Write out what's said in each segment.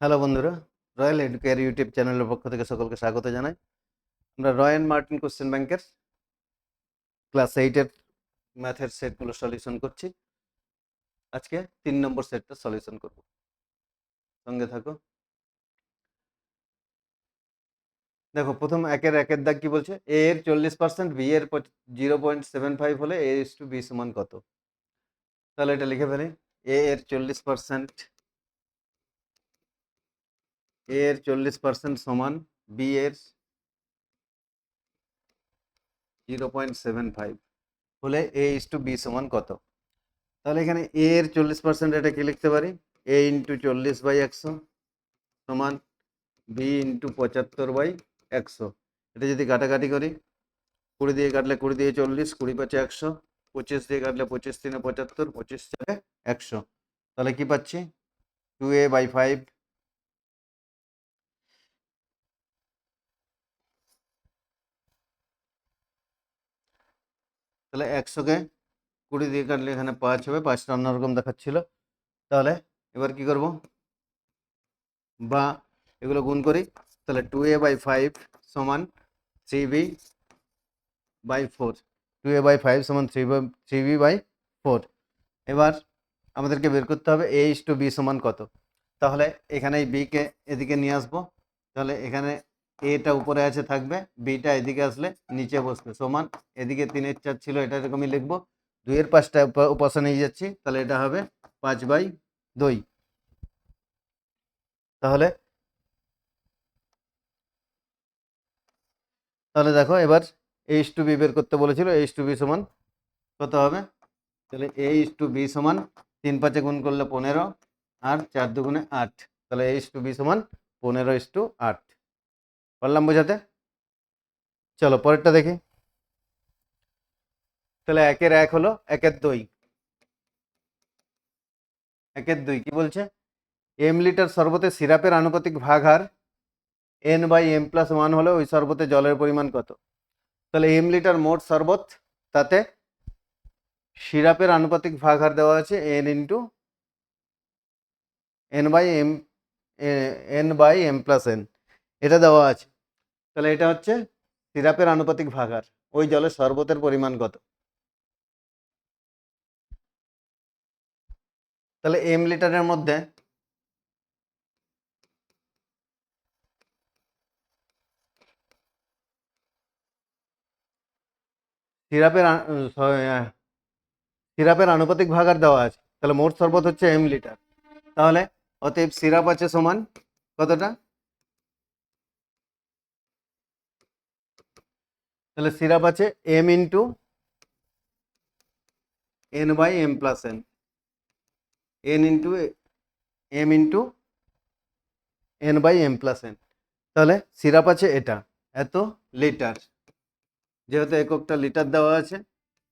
Hello বন্ধুরা, royal educare YouTube চ্যানেলের পক্ষ থেকে সকলকে স্বাগত জানাই। আমরা রয় অ্যান্ড মার্টিন কোশ্চেন ব্যাংকের ক্লাস 8-এর ম্যাথের সেটগুলো সলিউশন করছি। আজকে 3 নম্বর সেটটা সলিউশন করব, সঙ্গে থাকো। দেখো, প্রথম একের দাগ কি বলছে? এ এর 40%, বি এর 0.75 হলে এ ইস টু বি সমান কত? তাহলে এটা লিখে ফেলি। এ এর 40%, এ এর 40% সমান বি এর 0.75 হলে এ ইস টু বি সমান কত? তাহলে এখানে এ এর 40% এটা কি লিখতে পারি? এ ইন্টু 40/100 সমান বি ইন্টু 75/100। এটা যদি কাটাকাটি করি, 20 দিয়ে কাটলে 20 দিয়ে 40, 20 × 5 = 100, 25 দিয়ে কাটলে 25 × 3 = 75, 25 × 4 = 100। তাহলে কি পাচ্ছি? 2a/5। তাহলে 100-কে 20 দিয়ে কাটলে এখানে 5 হবে, 5টা অন্যরকম দেখাচ্ছিল। তাহলে এবার কি করব? বা এগুলো গুণ করি। তাহলে 2a/5 সমান 3b/4। 2a/5 সমান 3b/4। এবার আমাদেরকে বের করতে হবে এ ইস টু বি সমান কত। তাহলে এখানে এই বিকে এদিকে নিয়ে আসবো। তাহলে এখানে এটা উপরে আছে, থাকবে, বিটা এদিকে আসলে নিচে বসবে, সমান এদিকে 3/4 ছিল, এটা এরকমই লিখবো। 2-এর 5টা উপাশে নিয়ে যাচ্ছি, তাহলে এটা হবে 5/2। তাহলে তাহলে দেখো, এবার এ ইস টু বি বের করতে বলেছিল। এ ইস টু বি সমান কত হবে? তাহলে এ ইস টু বি সমান 3 × 5 গুণ করলে 15, আর 4 × 2 = 8। তাহলে এ ইস টু বি সমান 15:8। পারলাম বোঝাতে? চলো পরেরটা দেখি। তাহলে 1-এর 1 হলো 1-এর 2। 1-এর 2 কি বলছে? এম লিটার শরবতে সিরাপের আনুপাতিক ভাগহার n/m+1 হলে ওই শরবতে জলের পরিমাণ কত? তাহলে এম লিটার মোট শরবত, তাতে সিরাপের আনুপাতিক ভাগহার দেওয়া আছে n/m+n। এটা দেওয়া আছে। তাহলে এটা হচ্ছে সিরাপের আনুপাতিক ভাগহার, ওই জলের শরবতের পরিমাণ কত? তাহলে এম লিটারের মধ্যে সিরাপের আনুপাতিক ভাগহার দেওয়া আছে। তাহলে মোট শরবত হচ্ছে এম লিটার। তাহলে অতএব সিরাপ আছে সমান কতটা? তাহলে সিরাপ আছে M into n/m+n, N into M into n/m+n। তাহলে সিরাপ আছে এটা এত লিটার, যেহেতু এককটা লিটার দেওয়া আছে,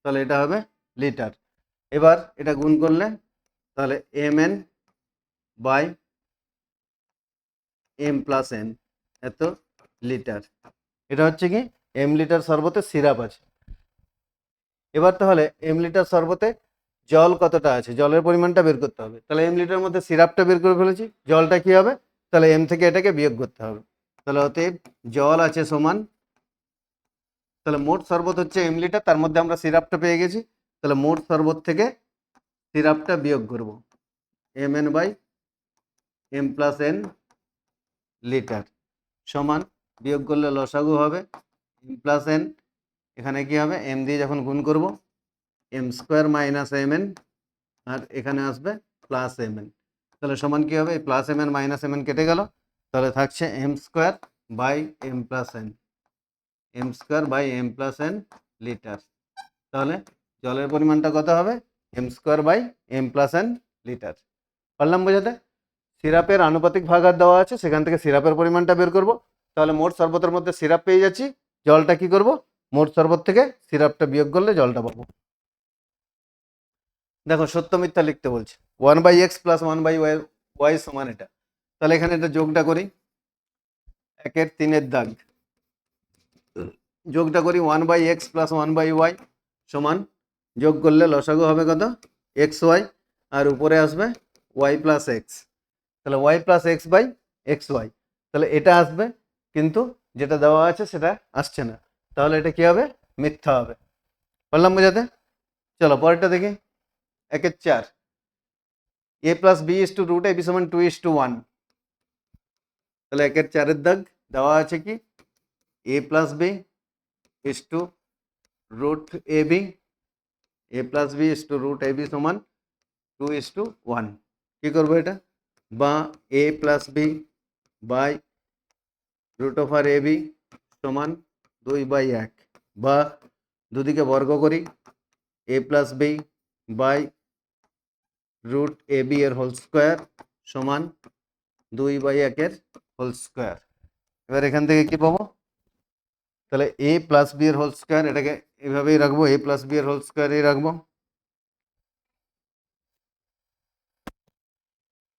তাহলে এটা হবে লিটার। এবার এটা গুণ করলে তাহলে mn/m+n এত লিটার। এটা হচ্ছে কি এম লিটার শরবতে সিরাপ আছে। এবার তাহলে এম লিটার শরবতে জল কতটা আছে, জলের পরিমাণটা বের করতে হবে। তাহলে এম লিটার মধ্যে সিরাপটা বের করে ফেলেছি, জলটা কি হবে? তাহলে এম থেকে এটাকে বিয়োগ করতে হবে। তাহলে অতএব জল আছে সমান, তাহলে মোট শরবত হচ্ছে এম লিটার, তার মধ্যে আমরা সিরাপটা পেয়ে গেছি। তাহলে মোট শরবত থেকে সিরাপটা বিয়োগ করব, mn/m+n লিটার সমান, বিয়োগ করলে লসাগু হবে m+n। এখানে কি হবে? এম দিয়ে যখন গুণ করব, m² - mn, আর এখানে আসবে +mn। তাহলে সমান কি হবে? +mn -mn কেটে গেল, তাহলে থাকছে m²/m+n, m²/m+n লিটার। তাহলে জলের পরিমাণটা কত হবে? m²/m+n litre. পারলাম বোঝাতে? সিরাপের আনুপাতিক ভাগহার দেওয়া আছে, সেখান থেকে সিরাপের পরিমাণটা বের করব। তাহলে মোট শরবতের মধ্যে সিরাপ পেয়ে যাচ্ছি, জলটা কি করব? মোট শরবত থেকে সিরাপটা বিয়োগ করলে জলটা পাবো। দেখো, সত্য মিথ্যা লিখতে বলছে। 1/x + 1/y সমান এটা। তাহলে এখানে এটা যোগটা করি। 1-এর 3-এর দাগ যোগটা করি। 1/x + 1/y সমান, যোগ করলে লসাগু হবে কত? xy, আর উপরে আসবে y + x। তাহলে Y plus X by X Y, তাহলে এটা আসবে, কিন্তু যেটা দেওয়া আছে সেটা আসছে না, তাহলে এটা কি হবে? মিথ্যা হবে। পারলাম বোঝাতে? চলো পরেরটা দেখি। 1/4 A plus B is to root A B সমান 2:1। তাহলে 1/4 দাগ দেওয়া আছে কি A plus B is to root A B, A plus B is to root A B সমান 2:1। কি করবো এটা? বা A plus B by root over A B সমান 2/1, বা দুদিকে বর্গ করি A plus B by root A B এর হোল স্কোয়ার সমান 2/1 হোল স্কোয়ার। এবার এখান থেকে কি পাবো? তাহলে এ প্লাস বি এর হোল স্কোয়ার, এটাকে এভাবেই রাখবো, এ প্লাস বি এর হোল স্কোয়ারই রাখবো।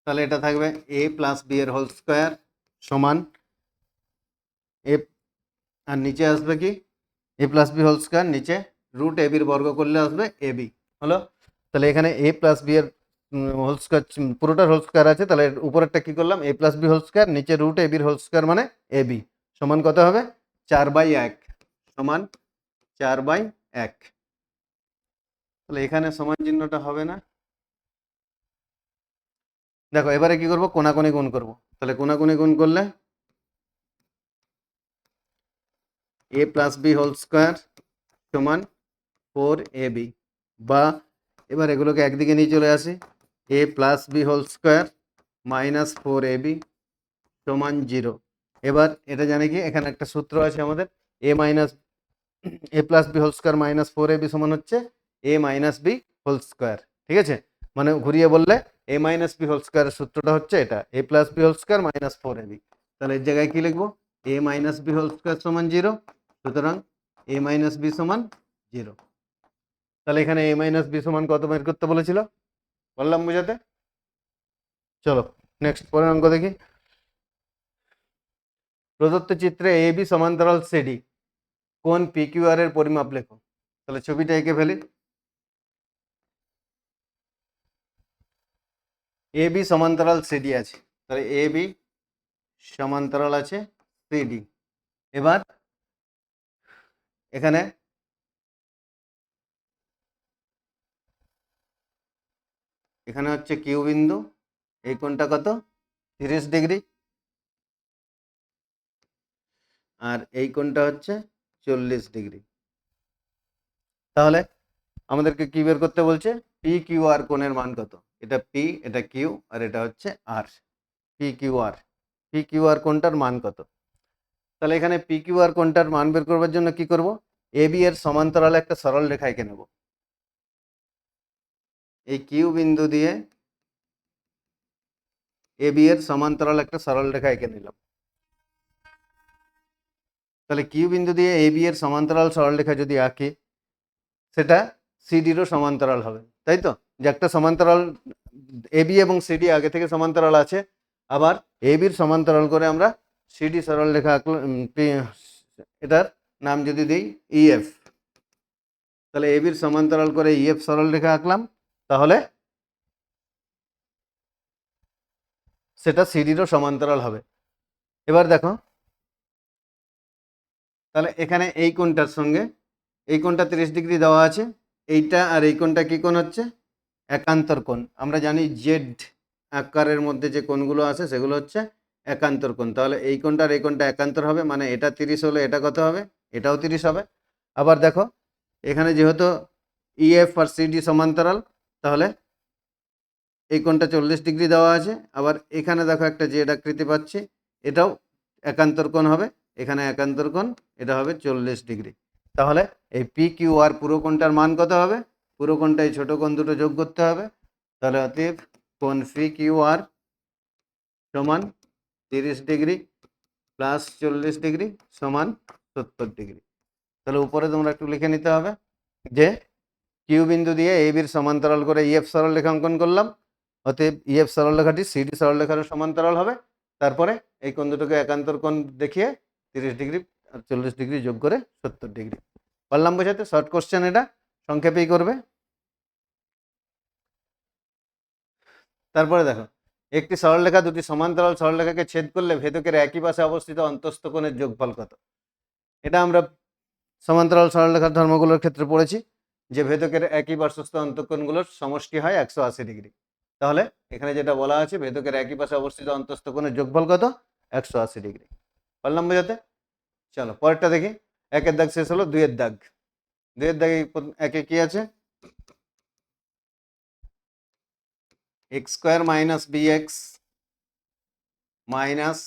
তাহলে এটা থাকবে এ প্লাস বি এর হোল স্কোয়ার সমান এ, আর নিচে আসবে কি A plus B whole square, নিচে রুট এ বির বর্গ করলে আসবে এ বি। হলো? তাহলে এখানে এ প্লাস বি এর হোল স্কোয়ার, পুরোটার হোল স্কোয়ার আছে, তাহলে উপরেরটা কি করলাম? এ প্লাস বি হোল স্কোয়ার, নিচে রুট এ বির হোল স্কোয়ার মানে এ বি সমান কত হবে? 4/1 সমান 4/1। তাহলে এখানে সমান চিহ্নটা হবে না। দেখো এবারে কি করব? কোনাকুনি গুণ করব। তাহলে কোনাকুনি গুণ করলে A plus B whole square সমান 4ab, বা এবার এগুলোকে একদিকে নিয়ে চলে আসি, A plus B whole square minus 4ab সমান 0। এবার এটা জানি কি এখানে একটা সূত্র আছে আমাদের, A minus A plus B whole square minus 4ab সমান হচ্ছে A minus B whole square. ঠিক আছে, মানে ঘুরিয়ে বললে এ মাইনাস বি হোল স্কোয়ারের সূত্রটা হচ্ছে এটা, A plus B whole square minus 4ab। তাহলে এর জায়গায় কি লিখবো? A minus B whole square সমান 0, সুতরাং এ মাইনাস বি সমান 0। তাহলে এখানে এ মাইনাস বি সমান কত বের করতে বলেছিল? বললাম বোঝাতে? চলো নেক্সট পরের অঙ্ক দেখি। প্রদত্ত চিত্রে এ বি সমান্তরাল সিডি, কোন পি কিউ আর এর পরিমাপ লেখো। তাহলে ছবিটা এঁকে ফেলি। এ বি সমান্তরাল সিডি আছে, তাহলে এ বি সমান্তরাল আছে সিডি। এবার এখানে এখানে হচ্ছে কিউ বিন্দু, এই কোণটা কত? 30°, আর এই কোণটা হচ্ছে 40°। তাহলে আমাদেরকে কি বের করতে বলছে? পি কিউ আর কোণের মান কত? এটা পি, এটা কিউ, আর এটা হচ্ছে আর। P Q R, P Q R কোণটার মান কত? তাহলে এখানে পি কিউ আর কোণটার মান বের করবার জন্য কি করব? এ বি এর সমান্তরালে একটা সরল রেখা এঁকে নেব। এই কিউ বিন্দু দিয়ে এ বি এর সমান্তরাল একটা সরল রেখা এঁকে নিলাম। তাহলে কিউ বিন্দু দিয়ে এ বি এর সমান্তরাল সরলরেখা যদি আঁকি, সেটা সিডিরও সমান্তরাল হবে, তাই তো? যে একটা সমান্তরাল এ বি এবং সিডি আগে থেকে সমান্তরাল আছে, আবার এ বির সমান্তরাল করে আমরা সিডি সরলরেখা আঁকলাম। এটার নাম যদি দিই ইএফ, তাহলে এ বির সমান্তরাল করে ইএফ সরলরেখা আঁকলাম, তাহলে সেটা সিডিরও সমান্তরাল হবে। এবার দেখো, তাহলে এখানে এই কোণটার সঙ্গে এই কোণটা 30° দেওয়া আছে, এইটা আর এই কোণটা কি কোণ হচ্ছে? একান্তর কোণ। আমরা জানি জেড আকারের মধ্যে যে কোণগুলো আছে সেগুলো হচ্ছে একান্তর কোণ। তাহলে এই কোণটা আর এই কোণটা একান্তর হবে, মানে এটা 30 হলে এটা কত হবে? এটাও 30 হবে। আবার দেখো এখানে যেহেতু ইএফ আর সিডি সমান্তরাল, তাহলে এই কোণটা 40° দেওয়া আছে। আবার এখানে দেখো একটা জেড আকৃতি পাচ্ছি, এটাও একান্তর কোণ হবে, এখানে একান্তর কোণ, এটা হবে 40°। তাহলে এই পি কিউ আর পুরো কোণটার মান কত হবে? পুরো কোণটা এই ছোট কোণ দুটো যোগ করতে হবে। তাহলে অতএব কোণ পি কিউ আর সমান 30° প্লাস 40° সমান 70°। তাহলে উপরে তোমরা একটু লিখে নিতে হবে যে কিউ বিন্দু দিয়ে এ বির সমান্তরাল করে ইএফ সরলরেখা অঙ্কন করলাম, অতএব ইএফ সরলরেখাটি সিডি সরলরেখার সমান্তরাল হবে। তারপরে এই কোণ দুটোকে একান্তর কোণ দেখিয়ে 30° আর 40° যোগ করে 70°। পারলাম বোঝাতে? শর্ট কোশ্চেন, এটা সংক্ষেপেই করবে। তারপরে দেখো একটি সরলরেখা দুটি সমান্তরাল সরলরেখাকে ছেদ করলে ভেদকের একই পাশে অবস্থিত অন্তঃস্থ কোণের যোগফল কত? এটা আমরা সমান্তরাল সরলরেখার ধর্মগুলোর ক্ষেত্রে পড়েছি যে ভেদকের একই পার্শ্বস্থ অন্তঃকোণগুলোর সমষ্টি হয় 180 ডিগ্রি। তাহলে এখানে যেটা বলা আছে ভেদকের একই পাশে অবস্থিত অন্তঃস্থ কোণের যোগফল কত? 180 ডিগ্রি। পারলাম বোঝাতে? চলো পরেরটা দেখি। একের দাগ শেষ হলো, দুইয়ের দাগ। দুইয়ের দাগে একে কি আছে? X square minus B X minus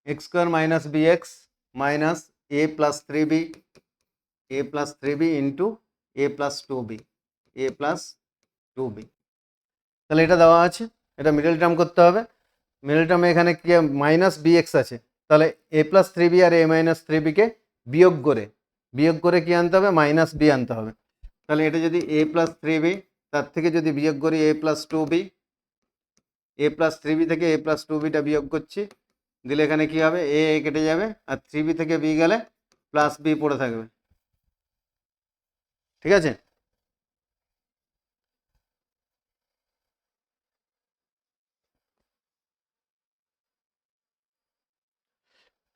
X square minus B X minus A plus three B into A plus two B তাহলে এটা দেওয়া আছে, এটা মিডল টার্ম করতে হবে। মিডল টার্মে এখানে কি মাইনাস বি এক্স আছে, তাহলে এ প্লাস থ্রি বি আর এ মাইনাস থ্রি বিকে বিয়োগ করে কি আনতে হবে? মাইনাস বি আনতে হবে। তাহলে এটা যদি এ প্লাস থ্রি বি, তার থেকে যদি বিয়োগ করি A plus two B, A plus three B থেকে এ প্লাস টু বিটা বিয়োগ করছি, দিলে এখানে কি হবে? এ কেটে যাবে আর থ্রি বি থেকে বি গেলে প্লাস বি পড়ে থাকবে। ঠিক আছে?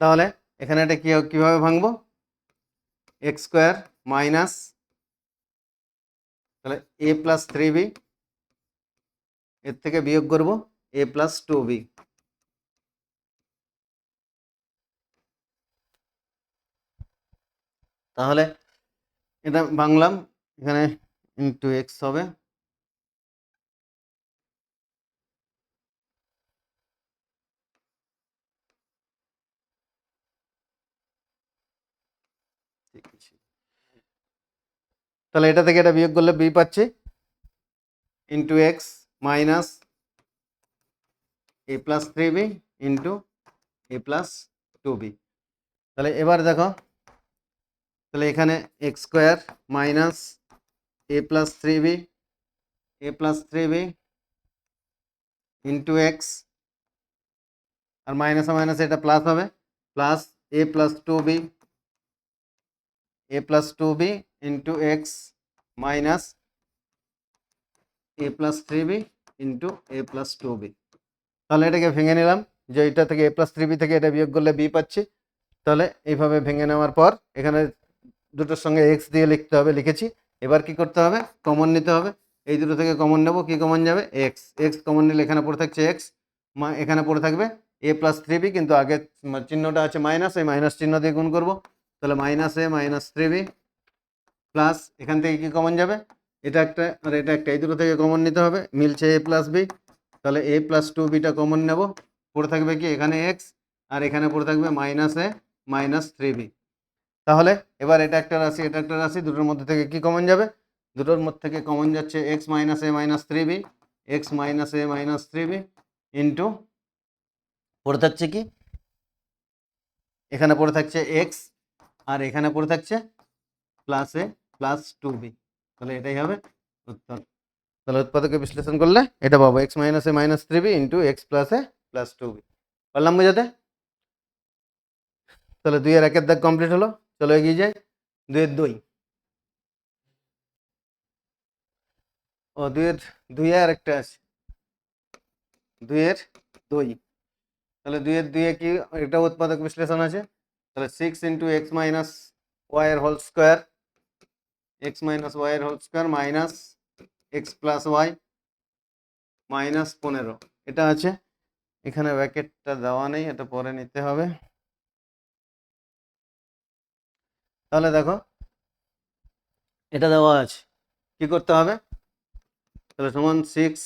তাহলে এখানে এটা কিভাবে ভাঙবো? এক্স স্কোয়ার মাইনাস, তাহলে এ প্লাস থ্রি বি, এর থেকে বিয়োগ করব এ প্লাস টু বি। তাহলে এটা ভাঙলাম, এখানে ইন্টু এক্স হবে, তাহলে এটা থেকে এটা বিয়োগ করলে বি পাচ্ছি, into x minus A plus three B into A plus two B. তাহলে এবার দেখো, তাহলে এখানে এক্স স্কোয়ার মাইনাস এ plus three B into X, আর মাইনাসে মাইনাসে এটা প্লাস হবে, plus A plus two B into x minus A plus three B into A plus two B. তাহলে এটাকে ভেঙে নিলাম, যে এটা থেকে এ প্লাস থ্রি বি থেকে এটা বিয়োগ করলে বি পাচ্ছি। তাহলে এইভাবে ভেঙে নেওয়ার পর এখানে দুটোর সঙ্গে এক্স দিয়ে লিখতে হবে, লিখেছি। এবার কি করতে হবে? কমন নিতে হবে। এই দুটো থেকে কমন নেব, কি কমন যাবে? এক্স। এক্স কমন নিলে এখানে পড়ে থাকছে এক্স, এখানে পড়ে থাকবে এ প্লাস থ্রি বি, কিন্তু আগে চিহ্নটা আছে মাইনাস, এই মাইনাস চিহ্ন দিয়ে গুণ করবো। তাহলে minus A minus three B plus, এখান থেকে কি কমন যাবে? এটা একটা আর এটা একটা, এই দুটো থেকে কমন নিতে হবে, মিলছে এ প্লাস বি। তাহলে এ প্লাস টু বিটা কমন নেব, পড়ে থাকবে কি এখানে এক্স, আর এখানে পড়ে থাকবে minus A minus three B. তাহলে এবার এটা একটা রাশি, এটা একটা রাশি, দুটোর মধ্যে থেকে কি কমন যাবে? দুটোর মধ্যে থেকে কমন যাচ্ছে X minus A minus three B, X minus A minus three B into পড়ে থাকছে কি, এখানে পড়ে থাকছে এক্স, আর এখানে পড়ে থাকছে plus A plus two B. তাহলে এটাই হবে উত্তর। তাহলে উৎপাদকে বিশ্লেষণ করলে এটা পাবো X minus A minus three B into x plus A plus two B. পারলাম বোঝাতে? তাহলে দুইয়ের একের দাগ কমপ্লিট হলো, চলো এগিয়ে যাই। দুইয়ের দুই, ও দুইয়ে আর একটা আছে, দুইয়ের দুই। তাহলে দুইয়ের দুইয়ে কি, এটা উৎপাদক বিশ্লেষণ আছে। তাহলে six into x minus Y এর whole square, minus x plus Y minus 15, এটা আছে। এখানে ব্র্যাকেটটা দেওয়া নেই, এটা পরে নিতে হবে। তাহলে দেখো এটা দেওয়া আছে, কি করতে হবে? তাহলে সমান six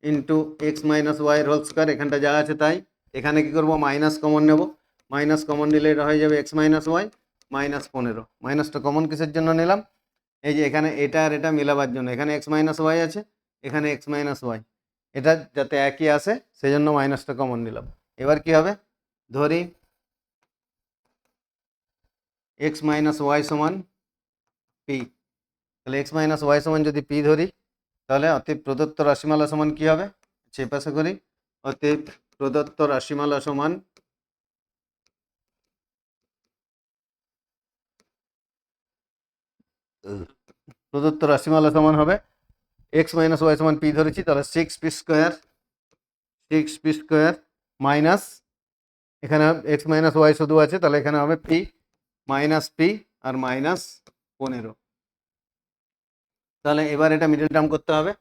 into x minus Y এর হোল স্কোয়ার, এখানটা যা আছে তাই। এখানে কি করব? মাইনাস কমন নেব, মাইনাস কমন নিলে এটা হয়ে যাবে এক্স মাইনাস ওয়াই মাইনাস 15। মাইনাসটা কমন কিসের জন্য নিলাম? এই যে এখানে এটা আর এটা মেলাবার জন্য, এখানে এক্স মাইনাস ওয়াই আছে, এখানে এক্স মাইনাস ওয়াই, এটা যাতে একই আসে সেই জন্য মাইনাসটা কমন নিলাম। এবার কি হবে? ধরি এক্স মাইনাস ওয়াই সমান পি। তাহলে এক্স মাইনাস ওয়াই সমান যদি পি ধরি, তাহলে অতএব প্রদত্ত রাশিমালা সমান কি হবে? সে পাশে করি, অতএব প্রদত্ত রাশিমালা সমান প্রদত্ত রাশিমালা সমান হবে এক্স মাইনাস ওয়াই সমান পি ধরেছি, তাহলে 6p² মাইনাস, এখানে এক্স মাইনাস ওয়াই শুধু আছে, তাহলে এখানে হবে P minus P R minus 15। তাহলে এবার এটা মিডল টার্ম করতে হবে,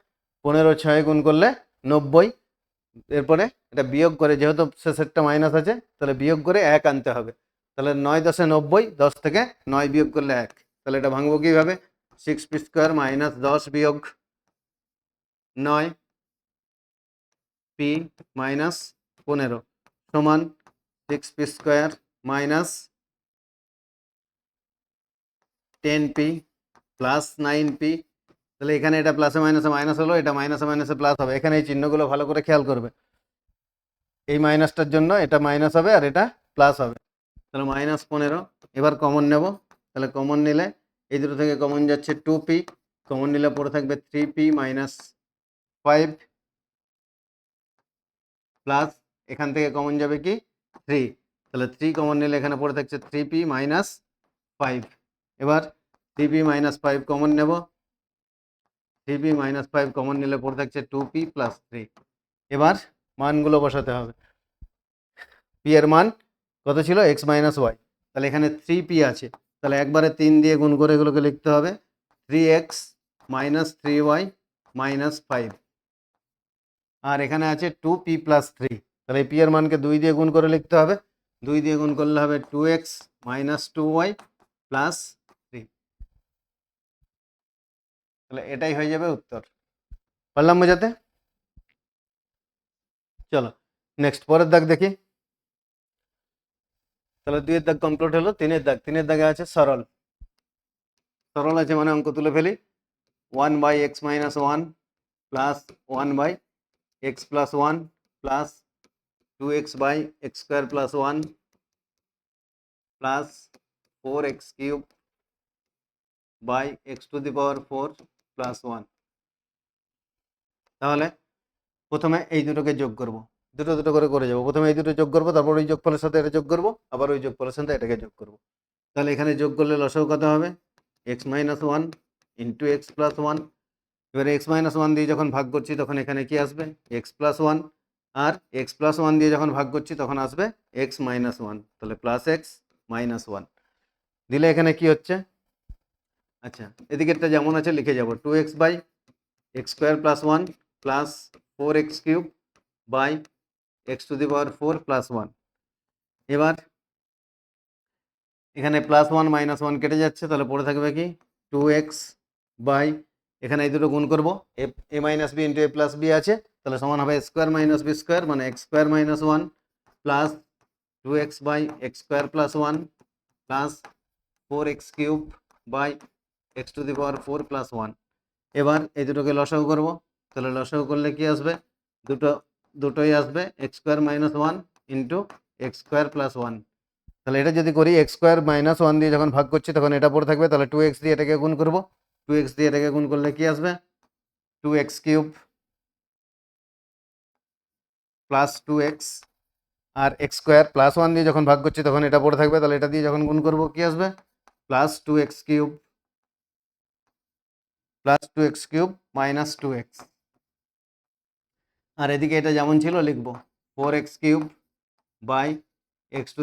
15 গুণ করলে 90, এরপরে এটা বিয়োগ করে, যেহেতু শেষেরটা মাইনাস আছে তাহলে বিয়োগ করে 1 আনতে হবে, তাহলে 9×10 = 90, 10 থেকে 9 বিয়োগ করলে 1, তাহলে এটা ভাঙবো কীভাবে, 6p² মাইনাস 10 বিয়োগ 9 পি মাইনাস 15 সমান 6p² minus 10p plus 9p। তাহলে এখানে এটা প্লাসে মাইনাসে মাইনাস হলো, এটা মাইনাসে মাইনাসে প্লাস হবে, এখানে এই চিহ্নগুলো ভালো করে খেয়াল করবে, এই মাইনাসটার জন্য এটা মাইনাস হবে আর এটা প্লাস হবে, তাহলে -15। এবার কমন নেব, তাহলে কমন নিলে এই দুটো থেকে কমন যাচ্ছে 2p, কমন নিলে পড়ে থাকবে 3p মাইনাস 5 প্লাস এখান থেকে কমন যাবে কি 3, তাহলে 3 কমন নিলে এখানে পড়ে থাকছে 3p মাইনাস 5। এবার 3p মাইনাস 5 কমন নেব, 3p মাইনাস 5 কমন নিলে পড়ে থাকছে 2p প্লাস 3। এবার মানগুলো বসাতে হবে, পি এর মান কত ছিল, এক্স মাইনাস ওয়াই, তাহলে এখানে 3p আছে, তাহলে একবারে 3 দিয়ে গুণ করে এগুলোকে লিখতে হবে 3x মাইনাস 3y মাইনাস 5, আর এখানে আছে 2p প্লাস 3, তাহলে পি এর মানকে 2 দিয়ে গুণ করে লিখতে হবে, 2 দিয়ে গুণ করলে হবে 2x মাইনাস 2y প্লাস 3, তাহলে এটাই হয়ে যাবে উত্তর। পারলাম বোঝাতে? চলো নেক্সট পরের দাগ দেখি, তাহলে 2 এর দাগ কমপ্লিট হলো, 3 এর দাগ, 3 এর দাগে আছে সরল, সরল আছে মানে অঙ্ক তুলে ফেলি, 1/x minus 1 plus 1/x plus 1 plus 2x/x² plus 1 plus 4x³ by x⁴ plus 1। তাহলে প্রথমে এই দুটোকে যোগ করব, দুটো দুটো করে করে যাবো, প্রথমে এই দুটো যোগ করবো, তারপর ওই যোগফলের সাথে এটা যোগ করবো, আবার ওই যোগফলের সাথে এটাকে যোগ করবো, তাহলে এখানে যোগ করলে লসাগু কত হবে, x minus 1 into x plus 1। এবারে x মাইনাস 1 দিয়ে যখন ভাগ করছি তখন এখানে কি আসবে, x প্লাস 1, আর x প্লাস 1 দিয়ে যখন ভাগ করছি তখন আসবে x মাইনাস 1, তাহলে প্লাস এক্স মাইনাস 1 দিলে এখানে কি হচ্ছে, আচ্ছা এদিকেরটা যেমন আছে লিখে যাব, 2x/x² plus 1 plus 4x³ by x⁴ plus 1। এবার এখানে প্লাস 1 মাইনাস 1 কেটে যাচ্ছে, তাহলে পড়ে থাকবে কি 2x বাই, এখানে এই দুটো গুণ করবো, a minus B into a plus B আছে, তাহলে সমান হবে স্কোয়ার মাইনাস বি স্কোয়ার, মানে x² minus 1 plus 2x/x² plus 1 plus 4x³ by x⁴ plus 1। এবার এই দুটোকে লসাগু করব, তাহলে লসাগু করলে কি আসবে, দুটোই আসবে x² minus 1 into x² plus 1। তাহলে এটা যদি করি x² মাইনাস 1 দিয়ে যখন ভাগ করছি তখন এটা পড়ে থাকবে, তাহলে 2x দিয়ে এটাকে গুণ করব, 2x দিয়ে এটাকে গুণ করলে কি আসবে, 2x³ প্লাস 2x, আর x² প্লাস 1 দিয়ে যখন ভাগ করছি তখন এটা পড়ে থাকবে, তাহলে এটা দিয়ে যখন গুণ করব কি আসবে, plus 2x³ plus 2x³ minus 2x, আর এদিকে এটা যেমন ছিল লিখবো 4x³ বাই x⁴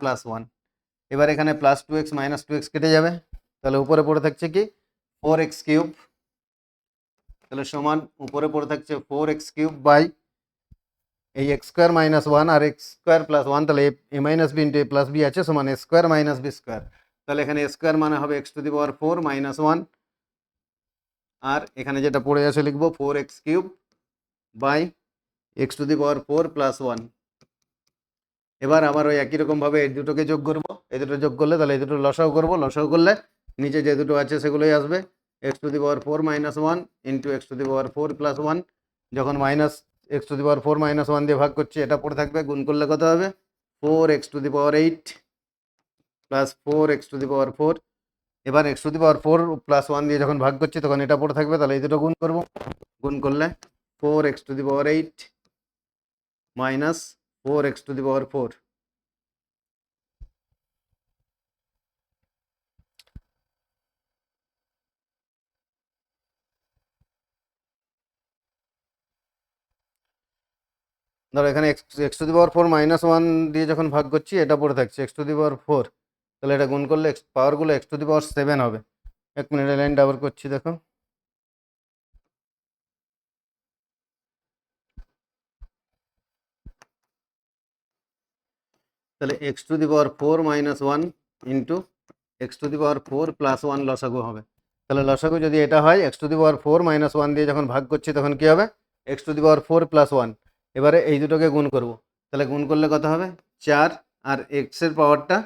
প্লাস 1। এবার এখানে প্লাস 2x মাইনাস 2x কেটে যাবে, তাহলে উপরে পড়ে থাকছে কি 4x³, তাহলে সমান উপরে পড়ে থাকছে 4x³ বাই এই x² মাইনাস 1 আর x² প্লাস 1, তাহলে a minus B into a plus B আছে সমান a² মাইনাস বি স্কোয়ার, তাহলে এখানে a² মানে হবে x⁴ মাইনাস 1, আর এখানে যেটা পড়ে আছে লিখবো 4x³ বাই x⁴ প্লাস 1। এবার আবার ওই একই রকমভাবে এই দুটোকে যোগ করবো, এই দুটো যোগ করলে তাহলে এই দুটো লসাগু করবো, লসাগু করলে নিচে যে দুটো আছে সেগুলোই আসবে, x⁴ minus 1 into x⁴ plus 1, যখন মাইনাস x⁴ মাইনাস 1 দিয়ে ভাগ করছি এটা পড়ে থাকবে, গুণ করলে কত হবে 4x⁴ প্লাস 4x⁴। এবার x⁴ প্লাস 1 দিয়ে যখন ভাগ করছি তখন এটা পড়ে থাকবে, তাহলে এই দুটো গুণ করবো, গুণ করলে 4x⁴ মাইনাস 4x⁴। ধরো এখানে X to the power four minus one দিয়ে যখন ভাগ করছি এটা পড়ে থাকছে X to the power four, তাহলে এটা গুণ করলে পাওয়ারগুলো X to the power seven হবে। এক মিনিট লাইন ডাবল করছি দেখো। তাহলে X to the power four minus one into X to the power four plus one লসাগু হবে। তাহলে লসাগু যদি এটা হয় X to the power four minus one দিয়ে যখন ভাগ করছি তখন কি হবে X to the power four plus one. এবারে এই দুটোকে গুণ করব, তাহলে গুণ করলে কত হবে চার, আর এক্সের পাওয়ারটা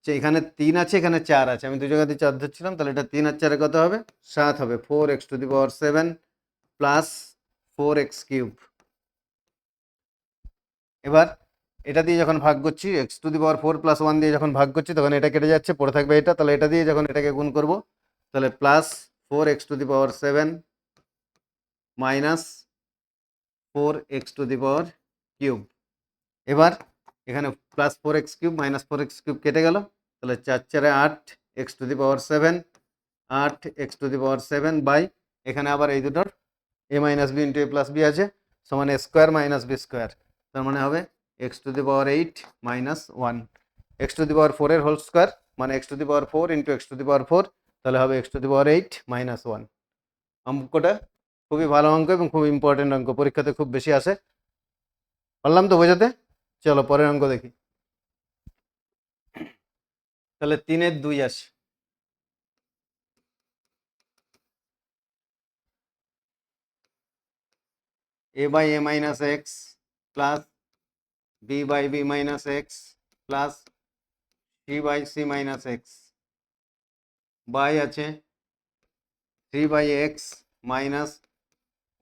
যে এখানে তিন আছে এখানে চার আছে, আমি দু জায়গাতে চার ধরছিলাম, তাহলে এটা তিন আর চারে কত হবে সাত হবে, four X to the power seven plus four X cube. এবার এটা দিয়ে যখন ভাগ করছি x to the power four plus one দিয়ে যখন ভাগ করছি তখন এটা কেটে যাচ্ছে, পড়ে থাকবে এটা, তাহলে এটা দিয়ে যখন এটাকে গুণ করব তাহলে plus four X to the power seven minus four X to the power cube. এবার এখানে plus four X cube minus four X cube কেটে গেল, তাহলে চার চারে আট X to the power seven, আট X to the power seven by এখানে আবার এই দুটোর A minus B into A plus B আছে সমান A square minus B square, তার মানে হবে X to the power eight minus one. X to the power ফোরের হোল স্কোয়ার মানে X to the power four into X to the power four, তাহলে হবে X to the power eight minus one. অঙ্কটা খুবই ভালো অঙ্ক এবং খুব ইম্পর্টেন্ট অঙ্ক, পরীক্ষাতে খুব বেশি আসে। পারলাম তো বোঝাতে? চলো পরের অঙ্ক দেখি। তাহলে তিনের দুই আসে, a by a minus x plus b by b minus x plus c by c minus x by আছে 3 by x minus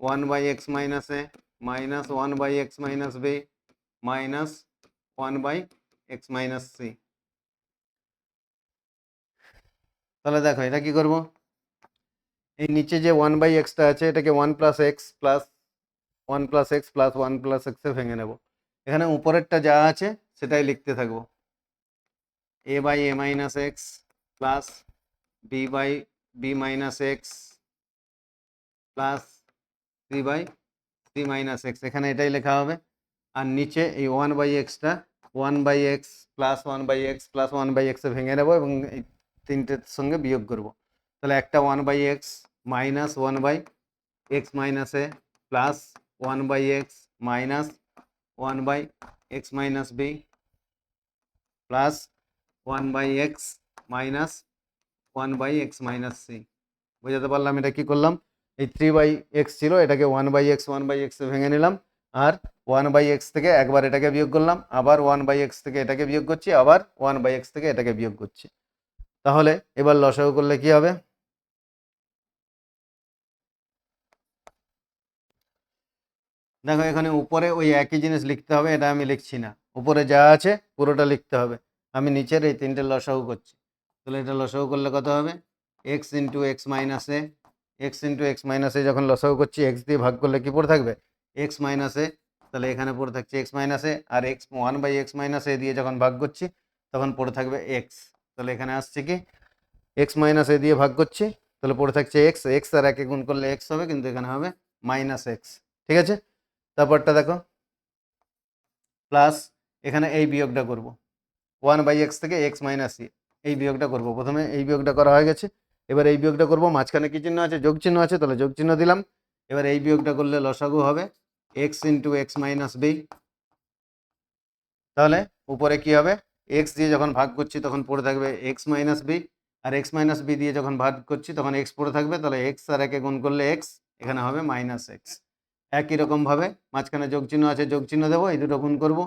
1 by x minus a minus 1 by x minus b minus 1 by x minus c। তাহলে দেখো এটা কি করব, এই নিচে যে 1 by extra আছে এটাকে 1 plus x plus 1 plus x plus 1 plus এক্সে ভেঙে নেব, এখানে উপরেরটা যা আছে সেটাই লিখতে থাকবো, a by a minus x plus b by b minus x plus c by c minus x, এখানে এটাই লেখা হবে। আর নিচে এই 1 বাই এক্সটা 1 by x plus 1 by x plus 1 by এক্সে ভেঙে নেব এবং এই তিনটের সঙ্গে বিয়োগ করব, তাহলে একটা 1 by x minus 1 by x minus A plus 1 by x minus 1 by x minus B plus 1 by x minus 1 by x minus c. বোঝাতে পারলাম এটা কি করলাম, এই 3 বাই এক্স ছিল এটাকে 1 বাই এক্সে ভেঙে নিলাম, আর 1 বাই এক্স থেকে একবার এটাকে বিয়োগ করলাম, আবার 1 বাই এক্স থেকে এটাকে বিয়োগ করছি, আবার 1 বাই এক্স থেকে এটাকে বিয়োগ করছি। তাহলে এবার লসাগু করলে কি হবে, দেখো এখানে উপরে ওই একই জিনিস লিখতে হবে, এটা আমি লিখছি না, উপরে যা আছে পুরোটা লিখতে হবে, আমি নিচের এই তিনটে লসাগু করছি। তাহলে এটা লসাগু করলে কত হবে x into x minus A, X into x minus এ যখন লসাগু করছি এক্স দিয়ে ভাগ করলে কি পড়ে থাকবে এক্স মাইনাস এ, তাহলে এখানে পড়ে থাকছে এক্স মাইনাস এ, আর X 1 by x minus A দিয়ে যখন ভাগ করছি তখন পড়ে থাকবে এক্স, তাহলে এখানে আসছে কি এক্স মাইনাস এ দিয়ে ভাগ করছি, তাহলে পড়ে থাকছে এক্স, এক্স আর একে গুণ করলে এক্স হবে কিন্তু এখানে হবে মাইনাস এক্স। ঠিক আছে, তারপরটা দেখো প্লাস এখানে এই বিয়োগটা করব 1 বাই এক্স থেকে এক্স মাইনাস সি, এই বিয়োগটা করব, প্রথমে এই বিয়োগটা করা হয়ে গেছে, এবার এই বিয়োগটা করব, মাঝখানে কি চিহ্ন আছে যোগ চিহ্ন আছে তাহলে যোগ চিহ্ন দিলাম, এবার এই বিয়োগটা করলে লসাগু হবে x into x minus B, তাহলে উপরে কি হবে এক্স দিয়ে যখন ভাগ করছি তখন পড়ে থাকবে এক্স মাইনাস বি, আর এক্স মাইনাস বি দিয়ে যখন ভাগ করছি তখন এক্স পড়ে থাকবে, তাহলে এক্স আর একে গুণ করলে এক্স, এখানে হবে মাইনাস এক্স। একই রকমভাবে মাঝখানে যোগ চিহ্ন আছে যোগ চিহ্ন দেবো, এই দুটো গুণ করবো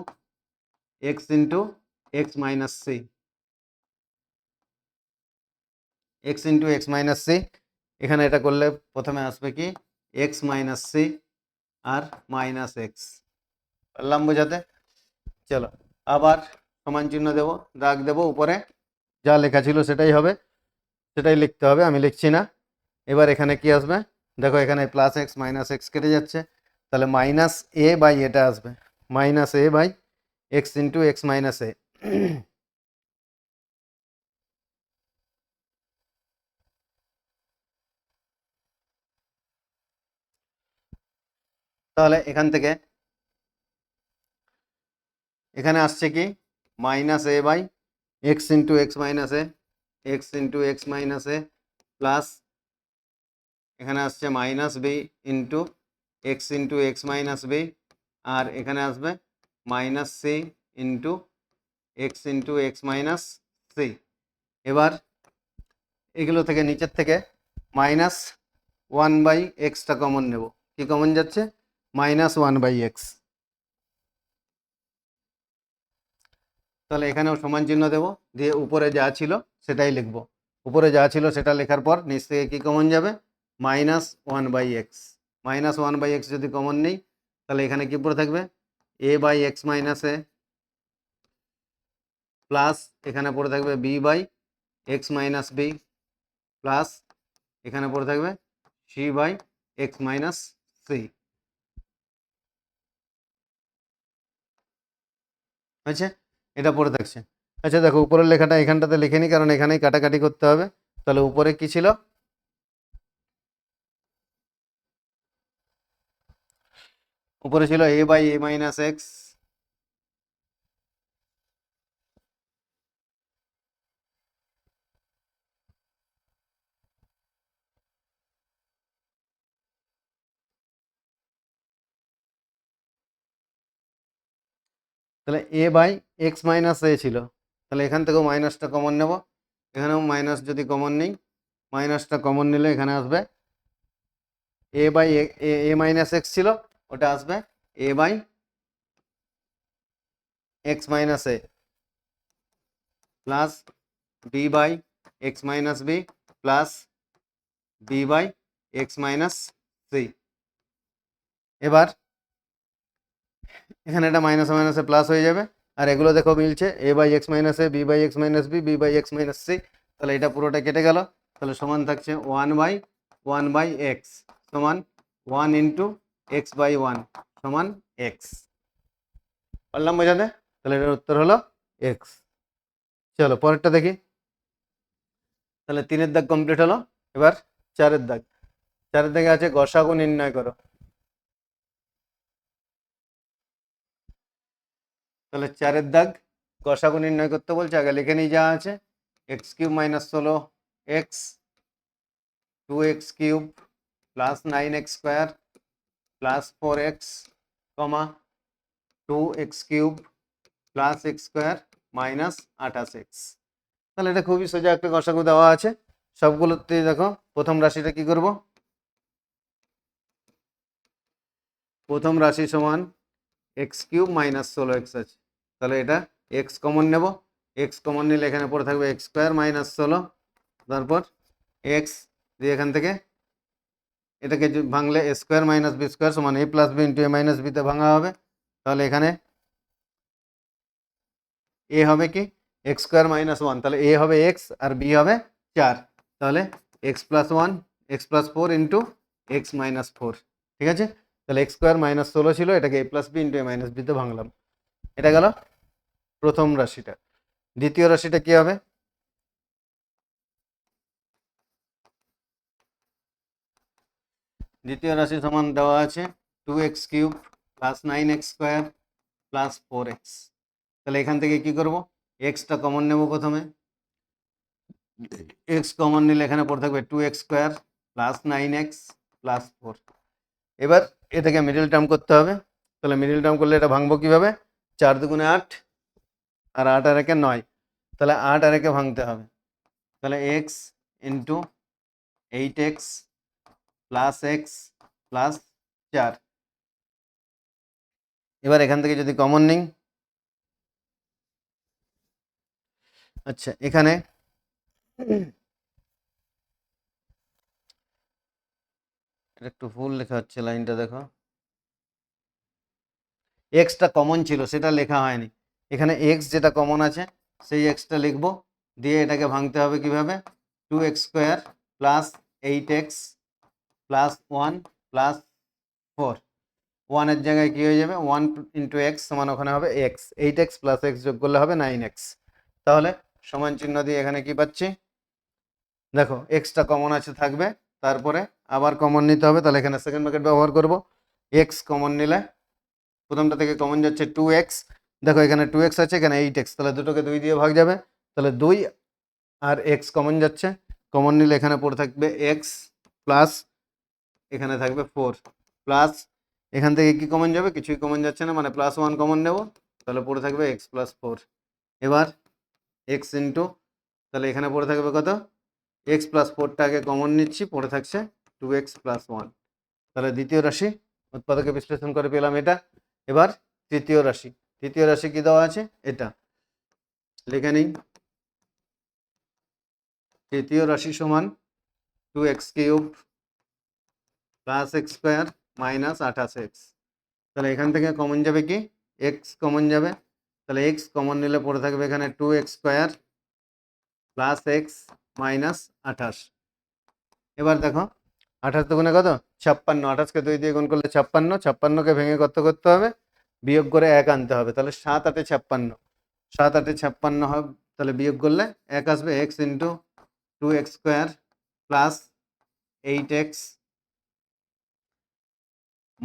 x into x minus c, x into x minus c, এখানে এটা করলে প্রথমে আসবে কি এক্স মাইনাস সি আর মাইনাস এক্স, পারলাম বোঝাতে? চলো আবার সমান চিহ্ন দেবো, দাগ দেবো, উপরে যা লেখা ছিল সেটাই হবে, সেটাই লিখতে হবে, আমি লিখছি না। এবার এখানে কি আসবে দেখো, এখানে প্লাস এক্স মাইনাস এক্স কেটে যাচ্ছে, তাহলে মাইনাস এ বাই এটা আসবে, minus A by X into x minus A. তাহলে এখান থেকে এখানে আসছে কি minus A by X into x minus A, X into x minus A, plus এখানে আসছে minus B into x minus B, আর এখানে আসবে minus C into x minus C. এবার এগুলো থেকে নিচের থেকে মাইনাস ওয়ান বাই এক্সটা কমন নেব। কি কমন যাচ্ছে? Minus one by X. তাহলে এখানেও সমান চিহ্ন দেবো, দিয়ে উপরে যা ছিল সেটাই লিখব। উপরে যা ছিল সেটা লেখার পর নিচ থেকে কি কমন যাবে? Minus one by x. Minus one by X যদি কমন নেই তাহলে এখানে কি পড়ে থাকবে? A by x minus A, plus এখানে পড়ে থাকবে B by x minus B, plus এখানে পড়ে থাকবে C by x minus C. আচ্ছা, এটা পড়ে থাকছে। আচ্ছা দেখো উপরের লেখাটা এখানটাতে লিখে নিই, কারণ এখানেই কাটাকাটি করতে হবে। তাহলে উপরে কি ছিল? উপরে ছিল এ বাই এ মাইনাস এক্স, তাহলে এ বাই এক্স মাইনাস এ ছিল। তাহলে এখান থেকেও মাইনাসটা কমন নেব, এখানেও মাইনাস যদি কমন নিই, মাইনাসটা কমন নিলে এখানে আসবে A by A minus X ছিল, ওটা আসবে A by x minus A, plus B by x minus B, plus B by x minus C. এবার এখানে এটা মাইনাস মাইনাসে প্লাস হয়ে যাবে, আর এগুলো দেখো মিলছে, A by x minus A, B by x minus B, B by x minus C. তাহলে এটা পুরোটা কেটে গেল। তাহলে সমান থাকছে ওয়ান বাই এক্স সমান one into X by one সমান এক্স। পারলাম বোঝাতে? তাহলে এটার উত্তর হলো এক্স। চলো পরেরটা দেখি। তাহলে 3-এর দাগ কমপ্লিট হলো। এবার 4-এর দাগ। 4-এর দাগে আছে গসাগু নির্ণয় করো। তাহলে 4-এর দাগ গসাগু নির্ণয় করতে বলছে, আগে লিখে নিই যা আছে। X cube minus 16 x, 2x cube plus 9x square plus 4x, কমা 2x cube plus X square minus 28x। তাহলে এটা খুবই সোজা একটা গসাগু দেওয়া আছে। সবগুলোতে দেখো প্রথম রাশিটা কি করব? প্রথম রাশি সমান এক্স কিউব মাইনাস 16x আছে, তাহলে এটা এক্স কমন নেব। এক্স কমন নিলে এখানে পড়ে থাকবে এক্স স্কোয়ার মাইনাস 16, তারপর এক্স দিয়ে এখান থেকে এটাকে ভাঙলে এ স্কোয়ার মাইনাস বি স্কোয়ার সমান এ প্লাস বি ইন্টু এ মাইনাস বিতে ভাঙা হবে। তাহলে এখানে এ হবে কি এক্স স্কোয়ার মাইনাস 1, তাহলে এ হবে এক্স আর বি হবে 4, তাহলে x plus 1 x plus 4 into x minus 4। ঠিক আছে, তাহলে এক্স স্কোয়ার মাইনাস 16 ছিল, এটাকে এ প্লাস বি ইন্টু এ মাইনাস বিতে ভাঙলাম। এটা গেল প্রথম রাশিটা। দ্বিতীয় রাশিটা কি হবে? দ্বিতীয় রাশি সমান দেওয়া আছে 2x cube plus 9x square plus 4x। তাহলে এখান থেকে কি করব? এক্সটা কমন নেব প্রথমে। এক্স কমন নিলে এখানে পড়ে থাকবে 2x square plus 9x plus 4। এবার এটাকে মিডল টার্ম করতে হবে। তাহলে মিডল টার্ম করলে এটা ভাঙবো কিভাবে? 4 দুগুণে 8 আর 8 আর 1 9, তাহলে 8 আর 1 ভাঙতে হবে। তাহলে x into 8x plus x plus 4। এবার এখান থেকে যদি কমন নিই, আচ্ছা এখানে একটু ভুল লেখা হচ্ছে, লাইনটা দেখো, এক্সটা কমন ছিল সেটা লেখা হয়নি। এখানে এক্স যেটা কমন আছে সেই এক্সটা লিখবো, দিয়ে এটাকে ভাঙতে হবে কিভাবে? 2x square plus 8x plus 1 plus 4। 1 এর জায়গায় কি হয়ে যাবে? 1 ইন্টু এক্স সমান ওখানে হবে এক্স, 8x প্লাস এক্স যোগ করলে হবে 9x। তাহলে সমান চিহ্ন দিয়ে এখানে কি পাচ্ছি? দেখো এক্সটা কমন আছে থাকবে, তারপরে আবার কমন নিতে হবে। তাহলে এখানে সেকেন্ড ব্র্যাকেট ব্যবহার করব। এক্স কমন নিলে প্রথমটা থেকে কমন যাচ্ছে 2x, দেখো এখানে 2x আছে, এখানে 8x, তাহলে দুটোকে 2 দিয়ে ভাগ যাবে, তাহলে 2 আর x কমন যাচ্ছে, কমন নিলে এখানে পড়ে থাকবে x প্লাস এখানে থাকবে 4 প্লাস এখান থেকে কি কমন যাবে, কিছুই কমন যাচ্ছে না, মানে +1 কমন নেব, তাহলে পড়ে থাকবে x প্লাস 4। এবার x ইন্টু, তাহলে এখানে পড়ে থাকবে কত, x প্লাস 4টাকে কমন নিচ্ছি, পড়ে থাকছে 2x প্লাস 1। তাহলে দ্বিতীয় রাশি উৎপাদকে বিশ্লেষণ করে পেলাম এটা। এবার তৃতীয় রাশি, তৃতীয় রাশি কি দেওয়া আছে, এটা লিখে নিই। তৃতীয় রাশি সমান 2x cube plus x square minus 28x। তাহলে এখান থেকে কমন যাবে কি, x কমন যাবে, তাহলে x কমন নিলে পড়ে থাকবে এখানে 2x square plus x minus 28। এবার দেখো 28 দুগুণে কত, 56, 28কে 2 দিয়ে গুণ করলে 56, 56কে ভেঙে কত করতে হবে, বিয়োগ করে 1 আনতে হবে, তাহলে 7 8 56, 7 8 56 হবে, তাহলে বিয়োগ করলে 1 আসবে, x into 2x square plus 8x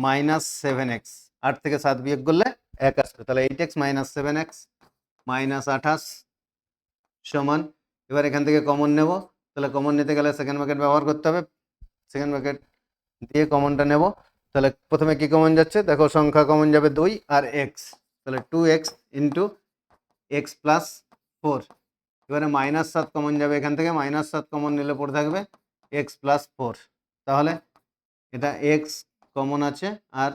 minus 7x, 8 থেকে 7 বিয়োগ করলে 1 আসবে, তাহলে 8x মাইনাস 7x মাইনাস 28 সমান, এবার এখান থেকে কমন নেব, তাহলে কমন নিতে গেলে সেকেন্ড ব্র্যাকেট ব্যবহার করতে হবে, সেকেন্ড ব্র্যাকেট দিয়ে কমনটা নেব, তাহলে প্রথমে কি কমন যাচ্ছে, দেখো সংখ্যা কমন যাবে 2 আর x, তাহলে 2x ইন্টু এক্স প্লাস 4। এবারে -7 কমন যাবে, এখান থেকে -7 কমন নিলে পড়ে থাকবে x প্লাস 4। তাহলে এটা x কমন আছে আর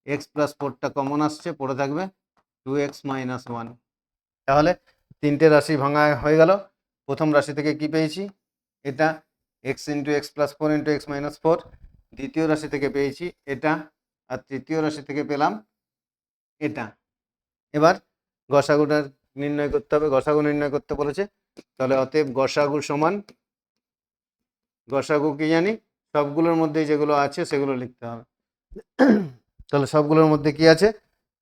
x প্লাস 4টা কমন আসছে, পড়ে থাকবে 2x মাইনাস 1। তাহলে তিনটে রাশি ভাঙা হয়ে গেল। প্রথম রাশি থেকে কি পেয়েছি, এটা x into x plus 4 into x minus 4। দ্বিতীয় রাশি থেকে পেয়েছি এটা, আর তৃতীয় রাশি থেকে পেলাম এটা। এবার গসাগুটা নির্ণয় করতে হবে, গসাগু নির্ণয় করতে বলেছে, তাহলে অতএব গসাগু সমান, গসাগু কি জানি, সবগুলোর মধ্যে যেগুলো আছে সেগুলো লিখতে হবে। তাহলে সবগুলোর মধ্যে কি আছে,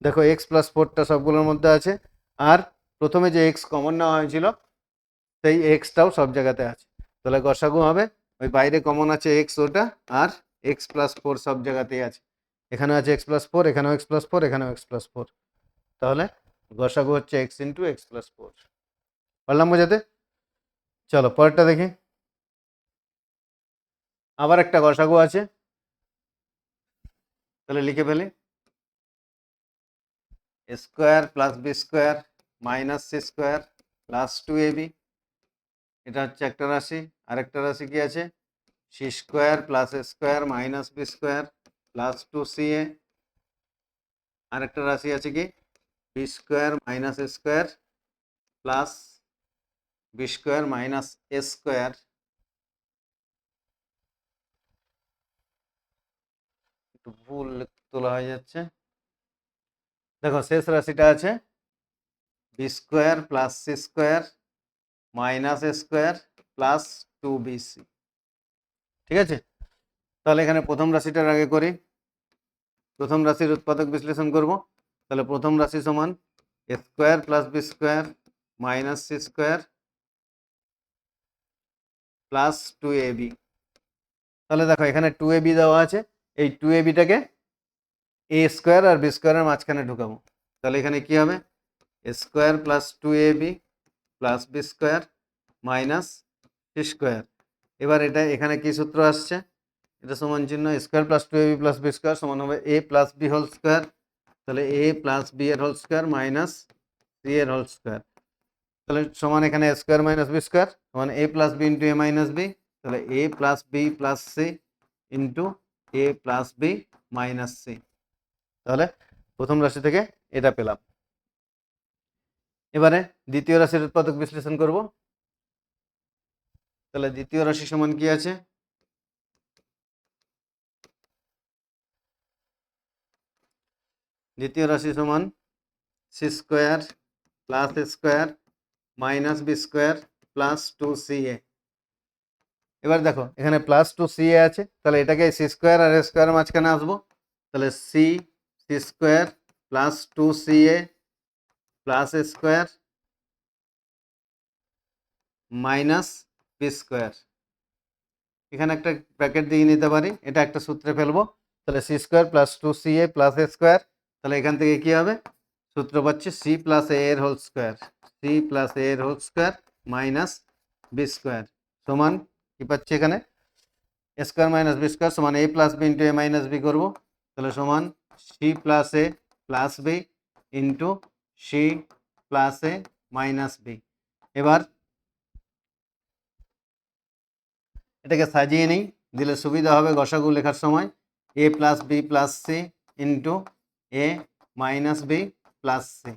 দেখো x প্লাস 4টা সবগুলোর মধ্যে আছে, আর প্রথমে যে x কমন নেওয়া হয়েছিল সেই এক্সটাও সব জায়গাতে আছে, তাহলে গসাগু হবে ওই বাইরে কমন আছে x ওটা, আর x প্লাস 4 সব জায়গাতেই আছে, এখানে আছে x প্লাস 4, এখানেও x প্লাস 4, এখানেও x প্লাস 4, তাহলে গসাগু হচ্ছে x ইন্টু এক্স প্লাস 4। পারলাম বোঝাতে? চলো পরেরটা দেখি। আবার একটা গসাগু আছে, তাহলে লিখে ফেলি, square plus B square minus C square plus 2ab, এটা হচ্ছে একটা রাশি। আরেকটা রাশি কি আছে, C square plus A square minus B square plus 2ca। আরেকটা রাশি আছে কি, B square minus A square plus B square minus A square. একটু ভুল তোলা হয়ে যাচ্ছে, দেখো শেষ রাশিটা আছে B square plus C square minus A square plus 2bc। ঠিক আছে, তাহলে এখানে প্রথম রাশিটার আগে করি, প্রথম রাশির উৎপাদক বিশ্লেষণ করব। তাহলে প্রথম রাশি সমান A square plus B square minus C square plus 2ab। তাহলে দেখো এখানে 2ab দেওয়া আছে, এই 2abটাকে এ স্কোয়ার আর বি স্কোয়ারের মাঝখানে ঢুকাবো, তাহলে এখানে কি হবে, A square plus 2ab plus B square minus C square. এবার এটা এখানে কি সূত্র আসছে, এটা সমান চিহ্ন square plus 2ab plus B square সমান হবে a plus B whole square, তাহলে a প্লাস বি এর হোল স্কোয়ার মাইনাস সি এর হোল স্কোয়ার, তাহলে সমান এখানে স্কোয়ার মাইনাস বি স্কোয়ার সমান a plus B into A minus B, তাহলে a plus B plus C into A plus B minus C. তাহলে প্রথম রাশি থেকে এটা পেলাম। এবারে দ্বিতীয় রাশির উৎপাদক বিশ্লেষণ করব। তাহলে দ্বিতীয় রাশি সমান কি আছে, দ্বিতীয় রাশি সমান C square plus A square minus B square plus 2ca। এবার দেখো এখানে প্লাস 2ca আছে, তাহলে এটাকে সি স্কোয়ার আর এ স্কোয়ারের মাঝখানে আসবো, তাহলে C square plus 2ca plus A square minus B square. এখানে একটা ব্র্যাকেট দিয়ে নিতে পারি, এটা একটা সূত্রে ফেলবো, তাহলে C square plus 2ca plus A square, তাহলে এখান থেকে কি হবে, সূত্র পাচ্ছি সি প্লাস এ এর whole square, C plus A এর whole square minus B square সমান কি পাচ্ছি এখানে A square minus B square সমান এ প্লাস বি ইন্টু এ মাইনাস বি করবো, তাহলে সমান C plus A plus B into C plus A minus B. এবার এটাকে সাজিয়ে নিই, দিলে সুবিধা হবে গসাগু লেখার সময়। A plus B plus C into A minus B plus C,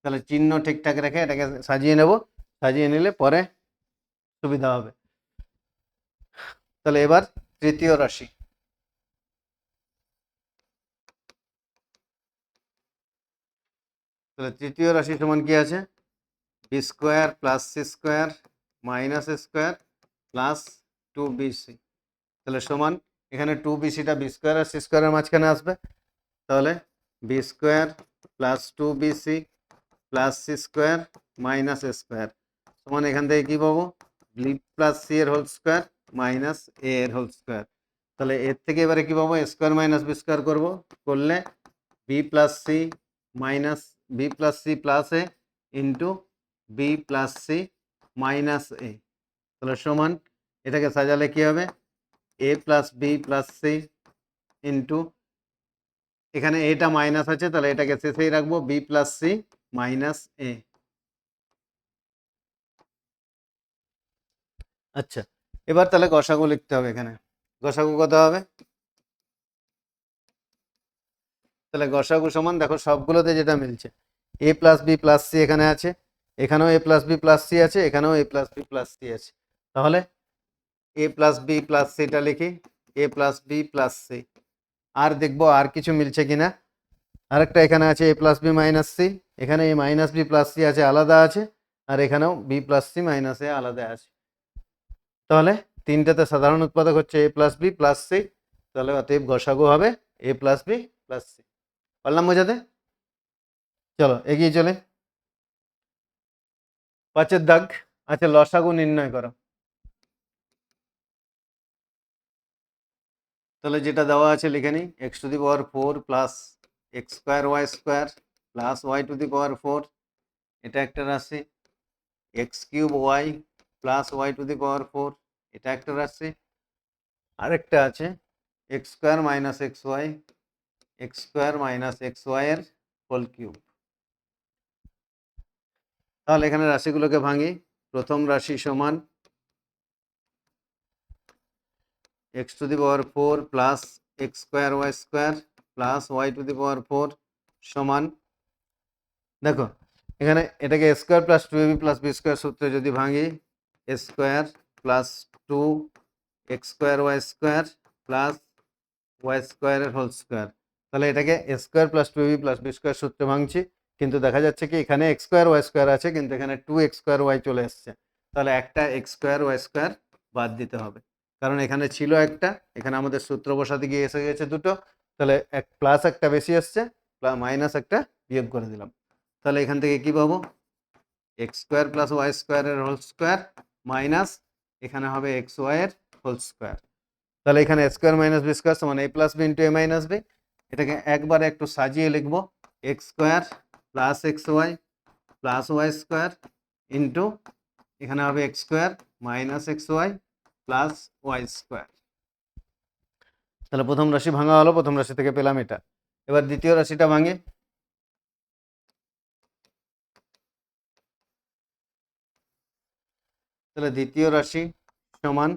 তাহলে চিহ্ন ঠিকঠাক রেখে এটাকে সাজিয়ে নেব, সাজিয়ে নিলে পরে সুবিধা হবে। তাহলে এবার তৃতীয় রাশি, তাহলে তৃতীয় রাশি সমান কি আছে B square plus C square minus square plus two b c, তাহলে সমান এখানে টু বিসিটা বি স্কোয়ার আর সি স্কোয়ারের মাঝখানে আসবে, তাহলে b square plus two b c plus C square minus square সমান এখান থেকে কী পাবো বি প্লাস সি এর হোল স্কোয়ার মাইনাস এ এর হোল স্কোয়ার, তাহলে এর থেকে এবারে কী পাবো স্কোয়ার মাইনাস বি স্কোয়ার করবো, করলে B plus C minus B plus C plus A into B plus C minus A, তাহলে সমান এটাকে সাজালে কী হবে A plus B plus C into এখানে এটা মাইনাস আছে তাহলে এটাকে শেষেই রাখবো B plus C minus A. আচ্ছা, এবার তাহলে গসাগু লিখতে হবে, এখানে গসাগু কত হবে, তাহলে গসাগু সমান দেখো সবগুলোতে যেটা মিলছে এ প্লাস বি প্লাস সি এখানে আছে, এখানেও এ প্লাস বি প্লাস সি আছে, এখানেও এ প্লাস বি প্লাস সি আছে, তাহলে এ প্লাস বি প্লাস সিটা লিখি এ প্লাস বি প্লাস সি, আর দেখবো আর কিছু মিলছে কিনা, আরেকটা এখানে আছে এ প্লাস বি মাইনাস সি, এখানে এ মাইনাস বি প্লাস সি আছে আলাদা আছে, আর এখানেও বি প্লাস সি মাইনাস এ আলাদা আছে, তাহলে তিনটাতে সাধারণ উৎপাদক হচ্ছে এ প্লাস বি প্লাস সি, তাহলে অতএব গসাগু হবে A plus B plus C. পারলাম বোঝাতে? চলো এগিয়ে চলে, 5 দাগ আচ্ছা লসাগু নির্ণয় করো, তাহলে যেটা দেওয়া আছে লিখে নিই X to the power 4 plus X square Y square plus Y to the power 4, এটা একটা রাশি, X cube Y plus Y to the power 4, এটা একটা রাশি, আরেকটা আছে x square minus X square minus x Y এর হোল কিউব। তাহলে এখানে রাশিগুলোকে ভাঙি, প্রথম রাশি সমান X to the power 4 plus X square Y square plus Y to the power 4 সমান, দেখো এখানে এটাকে A square plus two A B plus B square সূত্রে যদি ভাঙি A square plus two X square Y square plus Y স্কোয়ারের whole square, তাহলে এটাকে A square plus two A B plus B square সূত্রে ভাঙছি, কিন্তু দেখা যাচ্ছে কি এখানে এক্স স্কোয়ার ওয়াই স্কোয়ার আছে কিন্তু এখানে টু এক্স স্কোয়ার ওয়াই চলে এসছে, তাহলে একটা এক্স স্কোয়ার ওয়াই স্কোয়ার বাদ দিতে হবে, কারণ এখানে ছিল একটা, এখানে আমাদের সূত্র বসাতে গিয়ে এসে গেছে দুটো, তাহলে এক প্লাস একটা বেশি এসছে মাইনাস একটা বিয়োগ করে দিলাম, তাহলে এখান থেকে কি পাবো এক্স স্কোয়ার প্লাস ওয়াই স্কোয়ারের হোল স্কোয়ার মাইনাস এখানে হবে এক্স ওয়াই এর হোল স্কোয়ার, তাহলে এখানে স্কোয়ার মাইনাস বি স্কোয়ার সমান এ প্লাস বি ইন্টু এ মাইনাস বি, এটাকে একবারে একটু সাজিয়ে লিখবো x square plus x Y plus Y square into এখানে হবে x square minus x Y plus Y square. তাহলে প্রথম রাশি ভাঙা হলো, প্রথম রাশি থেকে পেলাম এটা, এবার দ্বিতীয় রাশিটা ভাঙে, তাহলে দ্বিতীয় রাশি সমান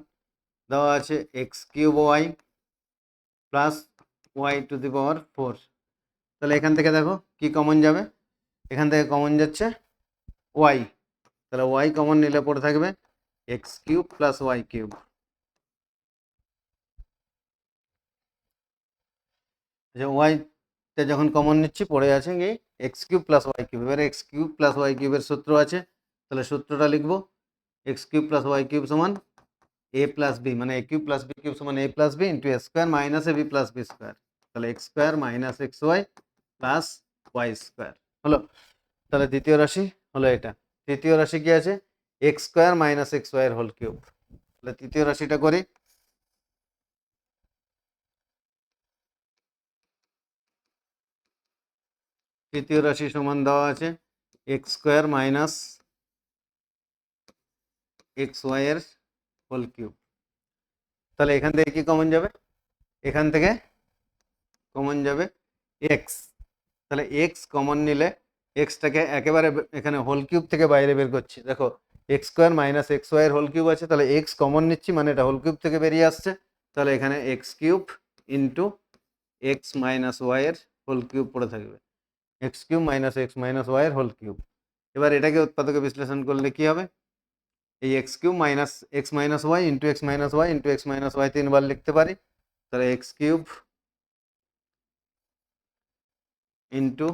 দেওয়া আছে X cube Y plus Y to the power 4, তাহলে এখান থেকে দেখো কি কমন যাবে, এখান থেকে কমন যাচ্ছে ওয়াই, তাহলে ওয়াই কমন নিলে পড়ে থাকবে x cube plus y cube, আচ্ছা ওয়াইটা যখন কমন নিচ্ছি পড়ে আছে কি x cube plus y cube, এবারে এক্স কিউব প্লাস ওয়াই কিউবের সূত্র আছে, তাহলে সূত্রটা লিখবো x cube plus y cube সমান এ প্লাস বি, মানে a cube plus b cube সমান এ plus B into a square minus A b plus B square, তাহলে x square minus x Y plus Y square হলো, তাহলে দ্বিতীয় রাশি হলো এটা, তৃতীয় রাশি কি আছে x square minus x Y এর হোল কিউব, তাহলে তৃতীয় রাশিটা করি, তৃতীয় রাশি সমান দেওয়া আছে x square minus x Y এর হোল কিউব। তাহলে এখান থেকে কি কমন যাবে? এখান থেকে কমন যাবে এক্স। তাহলে এক্স কমন নিলে এক্সটাকে একেবারে এখানে হোল কিউব থেকে বাইরে বের করছি। দেখো x square minus x Y এর হোল কিউব আছে, তাহলে এক্স কমন নিচ্ছি মানে এটা হোল কিউব থেকে বেরিয়ে আসছে। তাহলে এখানে x cube into x minus Y এর হোল কিউব পড়ে থাকবে, x cube minus x minus Y এর হোল কিউব। এবার এটাকে উৎপাদকে বিশ্লেষণ করলে কি হবে? এই x cube minus x minus y into x minus y into x minus y তিনবার লিখতে পারি। তাহলে x cube into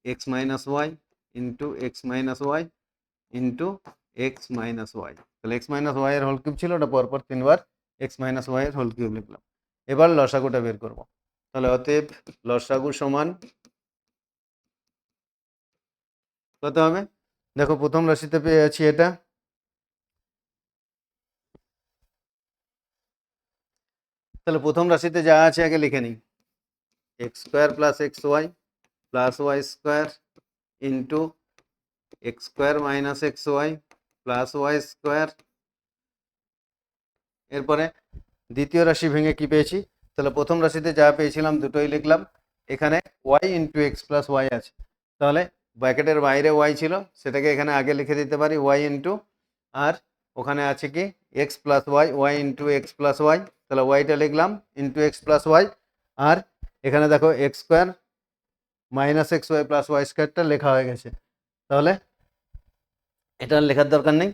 x minus y into x minus y into x minus y. তাহলে এক্স মাইনাস ওয়াই এর whole cube ছিল, ওটা পরপর তিনবার এক্স মাইনাস ওয়াই এর হোল কিউব লিখলাম। এবার লসাগুটা বের করব। তাহলে অতএব লসাগু সমান কত হবে? দেখো প্রথম রাশিতে পেয়ে আছি এটা, তাহলে প্রথম রাশিতে যা আছে আগে লিখে নিই। X square plus x Y plus Y square into x square minus x Y plus Y square. এরপরে দ্বিতীয় রাশি ভেঙে কি পেয়েছি? তাহলে প্রথম রাশিতে যা পেয়েছিলাম দুটোই লিখলাম। এখানে y into x plus y আছে, তাহলে ব্র্যাকেটের বাইরে ওয়াই ছিল সেটাকে এখানে আগে লিখে দিতে পারি ওয়াই ইন্টু, আর ওখানে আছে কি X plus Y, Y into x plus Y. তাহলে ওয়াইটা লিখলাম ইন্টু এক্স প্লাস ওয়াই, আর এখানে দেখো x square minus x Y plus Y স্কোয়ারটা লেখা হয়ে গেছে, তাহলে এটা লেখার দরকার নেই।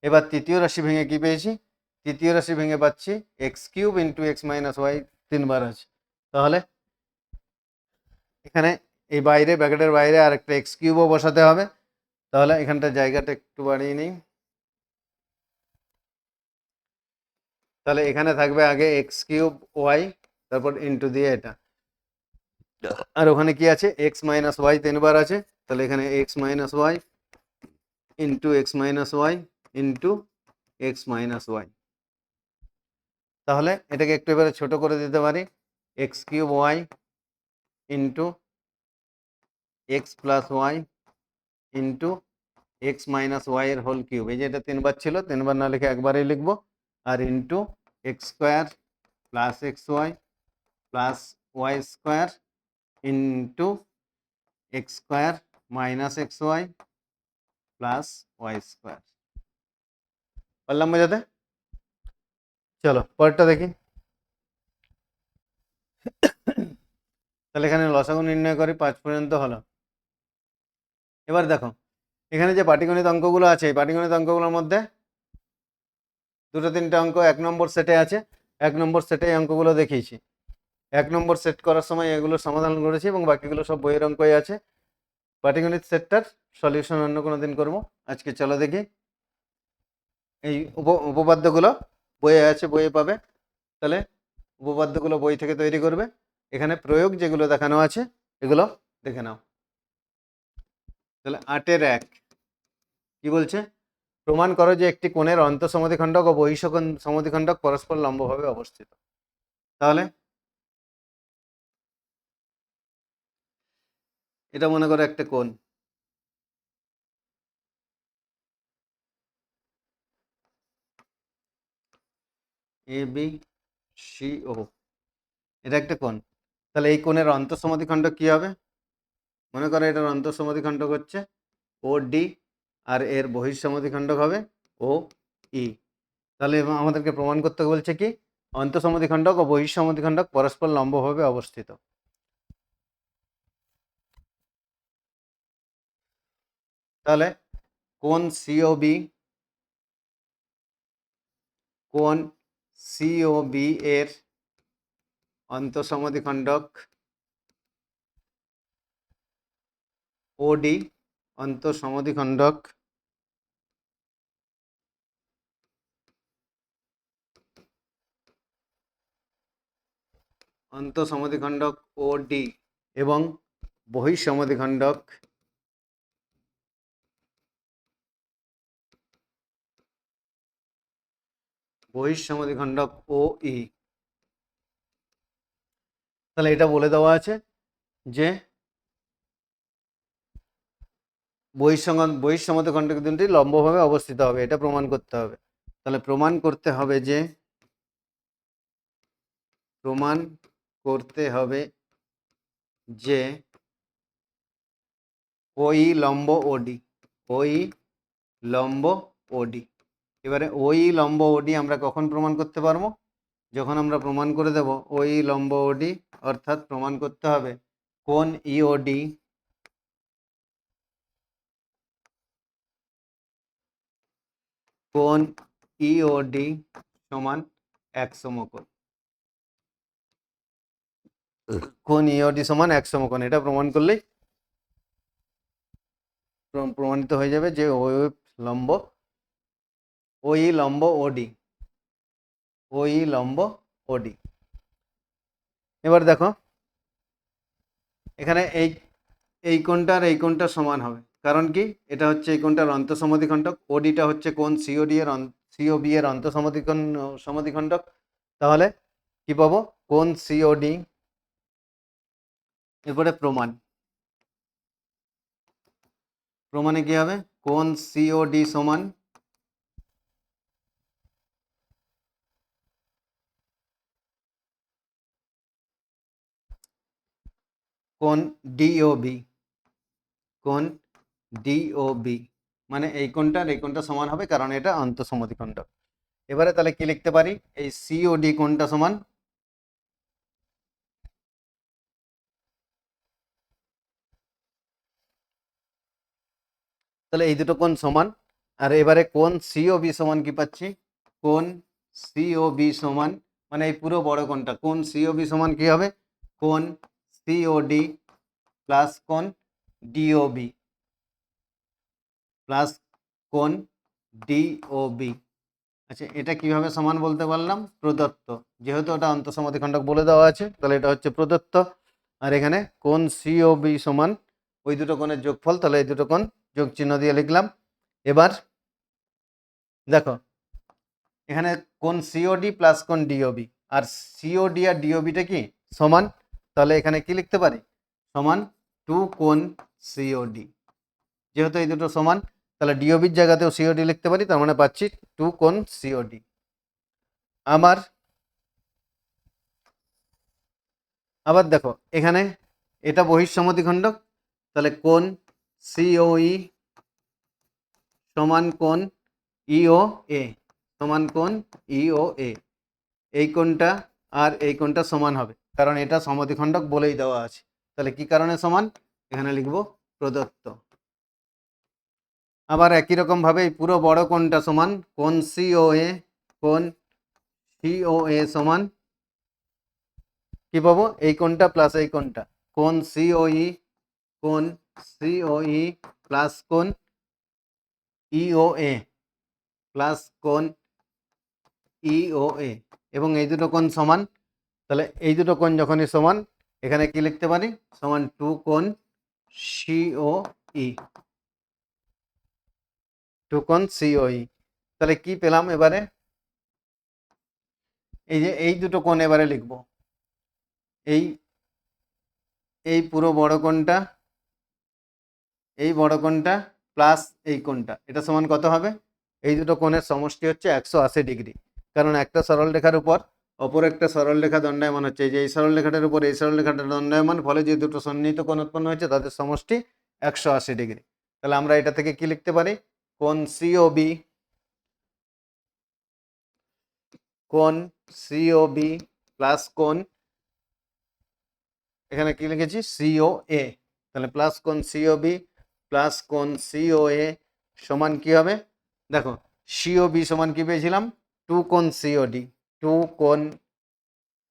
এবার তৃতীয় রাশি ভেঙে কি পেয়েছি? তৃতীয় রাশি ভেঙে পাচ্ছি x cube into x minus y তিনবার আছে, তাহলে এখানে এই বাইরে ব্র্যাকেটের বাইরে আর একটা এক্স কিউবও বসাতে হবে। তাহলে এখানটা জায়গাটা একটু বাড়িয়ে নিই। তাহলে এখানে থাকবে আগে এক্স কিউব ওয়াই, তারপর ইন্টু দিয়ে এটা, আর ওখানে কি আছে এক্স মাইনাস ওয়াই তিনবার আছে, তাহলে এখানে x minus y into x minus y into x minus y. তাহলে এটাকে একটু এবারে ছোট করে দিতে পারি, x cube y into x plus y into x minus Y এর হোল কিউব। এই যে এটা তিনবার ছিল, তিনবার না লিখে একবারই লিখবো, আর into x square plus x Y plus Y square into x square minus x Y plus Y square. পারলাম বোঝাতে? চলো পরেরটা দেখি। তাহলে এখানে লসাগু নির্ণয় করি, 5 পর্যন্ত হলো। এবার দেখো এখানে যে পাটিগণিত অঙ্কগুলো আছে, এই পাটিগণিত অঙ্কগুলোর মধ্যে দুটো তিনটে অঙ্ক 1 নম্বর সেটে আছে। 1 নম্বর সেটে এই অঙ্কগুলো দেখিয়েছি। 1 নম্বর সেট করার সময় এগুলো সমাধান করেছি এবং বাকিগুলো সব বইয়ের অঙ্কই আছে। পাটিগণিত সেটটার সলিউশন অন্য কোনো দিন করবো। আজকে চলো দেখি। এই উপপাদ্যগুলো বইয়ে আছে, বইয়ে পাবে। তাহলে উপপাদ্যগুলো বই থেকে তৈরি করবে। এখানে প্রয়োগ যেগুলো দেখানো আছে এগুলো দেখে নাও। তাহলে 8-এর 1 কি বলছে? প্রমাণ করো যে একটি কোণের অন্তঃসমদ্বিখণ্ডক ও বহিঃসমদ্বিখণ্ডক পরস্পর লম্বভাবে অবস্থিত। তাহলে এটা মনে করো একটা কোণ, এ বি সি ও, এটা একটা কোণ। তাহলে এই কোণের অন্তঃসমদ্বিখণ্ডক কি হবে? মনে করো এটার অন্তঃসমদ্বিখণ্ডক হচ্ছে ও ডি, আর এর বহিঃসমদ্বিখণ্ডক হবে ও ই। তাহলে আমাদেরকে প্রমাণ করতে বলছে কি অন্তঃসমদ্বিখণ্ডক ও বহিঃসমদ্বিখণ্ডক পরস্পর লম্বভাবে অবস্থিত। তাহলে কোণ সিওবি, কোণ সিওবি এর অন্তঃসমদ্বিখণ্ডক ওডি, অন্তঃসমদ্বিখণ্ডক অন্তঃসমদ্বিখণ্ডক ওডি এবং বহিঃসমদ্বিখণ্ডক বহিঃসমদ্বিখণ্ডক ও ই। তাহলে এটা বলে দেওয়া আছে যে বহিঃসমদ্বিখণ্ডক দুটি লম্বভাবে অবস্থিত হবে, এটা প্রমাণ করতে হবে। তাহলে প্রমাণ করতে হবে যে ওই লম্ব ওডি, ওই লম্ব ওডি। এবারে ওই লম্ব ওডি আমরা কখন প্রমাণ করতে পারবো? যখন আমরা প্রমাণ করে দেব ওই লম্ব ওডি, অর্থাৎ প্রমাণ করতে হবে কোণ ইওডি সমান এক সমকোণ। কোণ ইওডি সমান এক সমকোণ, এটা প্রমাণ করলেই প্রমাণিত হয়ে যাবে যে ওই লম্ব ওডি। এবার দেখো এখানে এই কোণটার এই কোণটা সমান হবে, কারণ কি? এটা হচ্ছে এই কোণটার অন্তঃসমদ্বিখণ্ডক, ওডিটা হচ্ছে কোণ সিওবি এর সমদ্বিখণ্ডক। তাহলে কি পাবো? কোণ সিওডি। এরপরে প্রমাণে কি হবে? কোণ সিওডি সমান কোণ ডিওবি, মানে এই কোণটা সমান হবে, কারণ এটা অন্তঃসমদ্বিখণ্ডক। এবারে তাহলে কি লিখতে পারি? এই সিওডি কোণটা সমান তাহলে এই দুটো কোণ সমান। আর এবারে কোণ সিওবি সমান কি পাচ্ছি? কোণ সিওবি সমান মানে এই পুরো বড় কোণটা, কোণ সিওবি সমান কি হবে? কোণ সিওডি প্লাস কোণ ডিওবি প্লাস কোণ ডিওবি। আচ্ছা, এটা কিভাবে সমান বলতে পারলাম? প্রদত্ত, যেহেতু ওটা অন্তঃসমদ্বিখণ্ডক বলে দেওয়া আছে, তাহলে এটা হচ্ছে প্রদত্ত। আর এখানে কোণ সিওবি সমান ওই দুটো কোণের যোগফল, তাহলে এই দুটো কোণ যোগ চিহ্ন দিয়ে লিখলাম। এবার দেখো এখানে কোণ সিওডি প্লাস কোণ ডিওবি, আর সিওডি আর ডিওবিটা কি সমান, তাহলে এখানে কি লিখতে পারি? সমান 2 কোণ সিওডি। যেহেতু এই দুটো সমান, তাহলে ডিওবির জায়গাতেও সিওডি লিখতে পারি, তার মানে পাচ্ছি 2 কোণ সিওডি। আবার দেখো এখানে এটা বহিঃসমদ্বিখণ্ডক, তাহলে কোণ সিওই সমান কোণ ইও এ, এই কোণটা আর এই কোণটা সমান হবে, কারণ এটা সমদ্বিখণ্ডক বলেই দেওয়া আছে। তাহলে কি কারণে সমান? এখানে লিখব প্রদত্ত। আবার একই রকম ভাবে এই পুরো বড় কোণটা সমান কোণ সিওএ সমান কি পাবো? এই কোণটা প্লাস এই কোণটা, কোণ সিওই প্লাস কোণ ইওএ প্লাস কোণ ইওএ, এবং এই দুটো কোণ সমান। তাহলে এই দুটো কোণ যখনই সমান, এখানে কি লিখতে পারি? সমান 2 কোণ সিওই, তাহলে কি পেলাম? এবারে এই যে এই দুটো কোণ এবারে লিখব, এই পুরো বড় কোণটা, এই বড় কোণটা প্লাস এই কোণটা, এটা সমান কত হবে? এই দুটো কোণের সমষ্টি হচ্ছে 180 ডিগ্রি, কারণ একটা সরল রেখার উপর অপর একটা সরল রেখা দণ্ডায়মান হচ্ছে। এই যে এই সরল রেখাটার উপর এই সরল রেখাটা দণ্ডায়মান, ফলে যে দুটো সন্নিহিত কোণ উৎপন্ন হয়েছে তাদের সমষ্টি 180 ডিগ্রি। তাহলে আমরা এটা থেকে কি লিখতে পারি? কোণ সিওবি প্লাস কোণ, এখানে কি লিখেছি? সিওএ। তাহলে প্লাস কোণ সিওবি প্লাস কোণ সিওএ সমান কি হবে? দেখো সিওবি সমান কি পেয়েছিলাম? 2 কোণ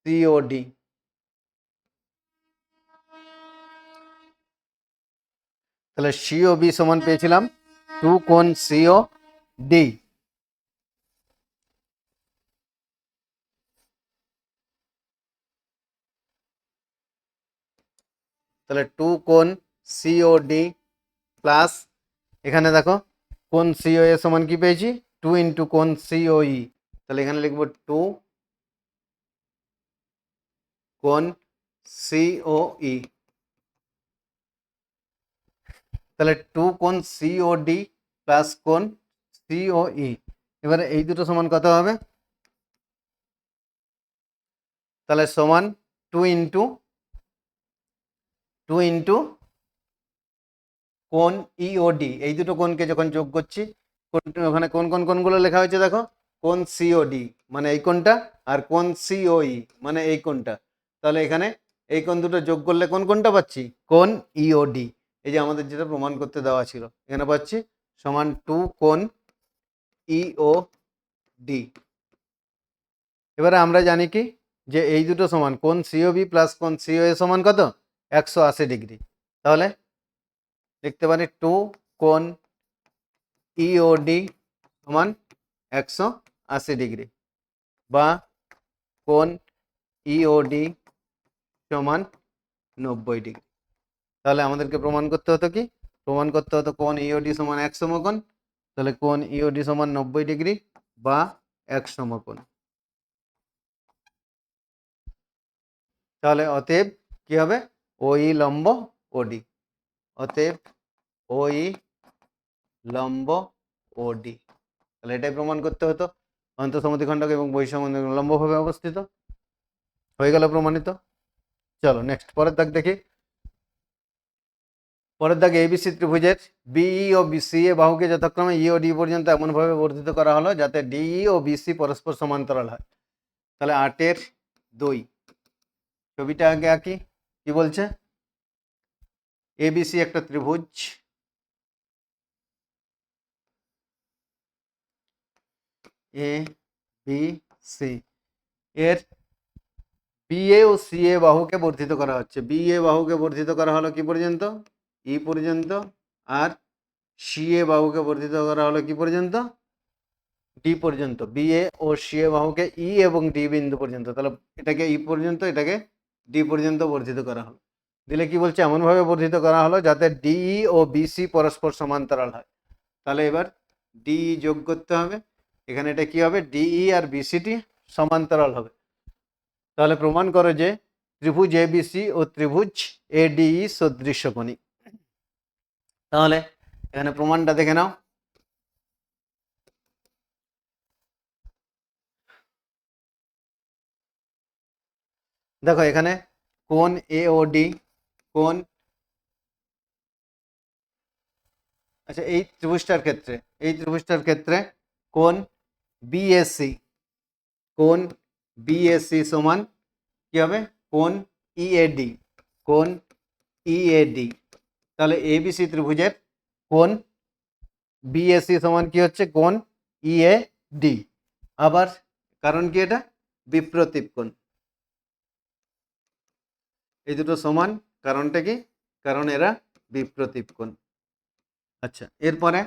সিওডি, তাহলে সিওবি সমান পেয়েছিলাম 2 কোণ সিওডি। তাহলে 2 কোণ সিওডি প্লাস, এখানে দেখো কোণ সিওএ সমান কি পেয়েছি? 2 ইন্টু কোণ সিওই, তাহলে এখানে লিখবো 2 কোণ সিওই। তাহলে 2 কোণ সিওডি প্লাস কোণ সিওই, এবারে এই দুটো সমান কত হবে? তাহলে সমান 2 ইন্টু কোণ ইওডি, এই দুটো কোণকে যখন যোগ করছি, ওখানে কোন কোন কোণগুলো লেখা হয়েছে দেখো, কোণ সিওডি মানে এই কোণটা, আর কোণ সিওই মানে এই কোণটা। তাহলে এখানে এই কোণ দুটো যোগ করলে কোন কোণটা পাচ্ছি? কোণ ইওডি। এই যে আমাদের যেটা প্রমাণ করতে দেওয়া ছিল, এখানে পাচ্ছি সমান 2 কোণ ইওডি। এবারে আমরা জানি কি যে এই দুটো সমান কোণ সিওবি প্লাস কোণ সিওএ সমান কত? 180 ডিগ্রি। তাহলে লিখতে পারি 2 কোণ ইওডি সমান 180 ডিগ্রি, বা কোণ ইওডি সমান 90 ডিগ্রি। তাহলে আমাদেরকে প্রমাণ করতে হতো কি? প্রমাণ করতে হতো কোণ ইওডি সমান 1 সমকোণ। তাহলে কোণ ইওডি সমান 90 ডিগ্রি বা 1 সমকোণ। তাহলে অতএব কি হবে? ওই লম্ব ওডি। অতএব ওই লম্ব ওডি। তাহলে এটাই প্রমাণ করতে হতো। অন্তঃসমদ্বিখণ্ডক এবং বহিঃসমদ্বিখণ্ডক লম্বভাবে অবস্থিত। হয়ে গেল প্রমাণিত। চলো নেক্সট, পরের দাগ দেখি। পরের দাগে এবিসি ত্রিভুজের বিই ও সিএ বাহুকে যথাক্রমে ই ও ডি পর্যন্ত এমনভাবে বর্ধিত করা হলো যাতে ডিই ও বিসি পরস্পর সমান্তরাল হয়। তাহলে 8-2 ছবিটা আগে আঁকি। কি বলছে? এবিসি একটা ত্রিভুজ, এ বি সি, এর বিএ ও সিএ বাহুকে বর্ধিত করা হচ্ছে। বিএ বাহুকে বর্ধিত করা হলো কি পর্যন্ত? ই পর্যন্ত। আর সিএ বাহুকে বর্ধিত করা হলো কি পর্যন্ত? ডি পর্যন্ত। বিএ ও সিএ বাহুকে ই এবং ডি বিন্দু পর্যন্ত। তাহলে এটাকে ই পর্যন্ত, এটাকে ডি পর্যন্ত বর্ধিত করা হলো। দিলে কি বলছে? এমনভাবে বর্ধিত করা হলো যাতে ডিই ও বিসি পরস্পর সমান্তরাল হয়। তাহলে এবার ডিই যোগ করতে হবে। এখানে এটা কি হবে? ডিই আর বিসিটি সমান্তরাল হবে। তাহলে প্রমাণ করো যে ত্রিভুজ এবিসি ও ত্রিভুজ এডিই সদৃশ্যকোণী। তাহলে এখানে প্রমাণটা দেখে নাও। দেখো এখানে কোণ এওডি, কোণ, আচ্ছা এই ত্রিভুজটার ক্ষেত্রে কোণ বিএসি, কোণ বিএসি সমান কি হবে? কোণ ইএডি, কোণ ইএডি। তাহলে এবিসি ত্রিভুজের কোণ বিএসি সমান কি হচ্ছে? কোণ ইএডি। আবার কারণ কি? এটা বিপ্রতীপ কোণ। এই দুটো সমান, কারণটা কি? কারণ এরা বিপ্রতীপ কোণ। আচ্ছা, এরপরে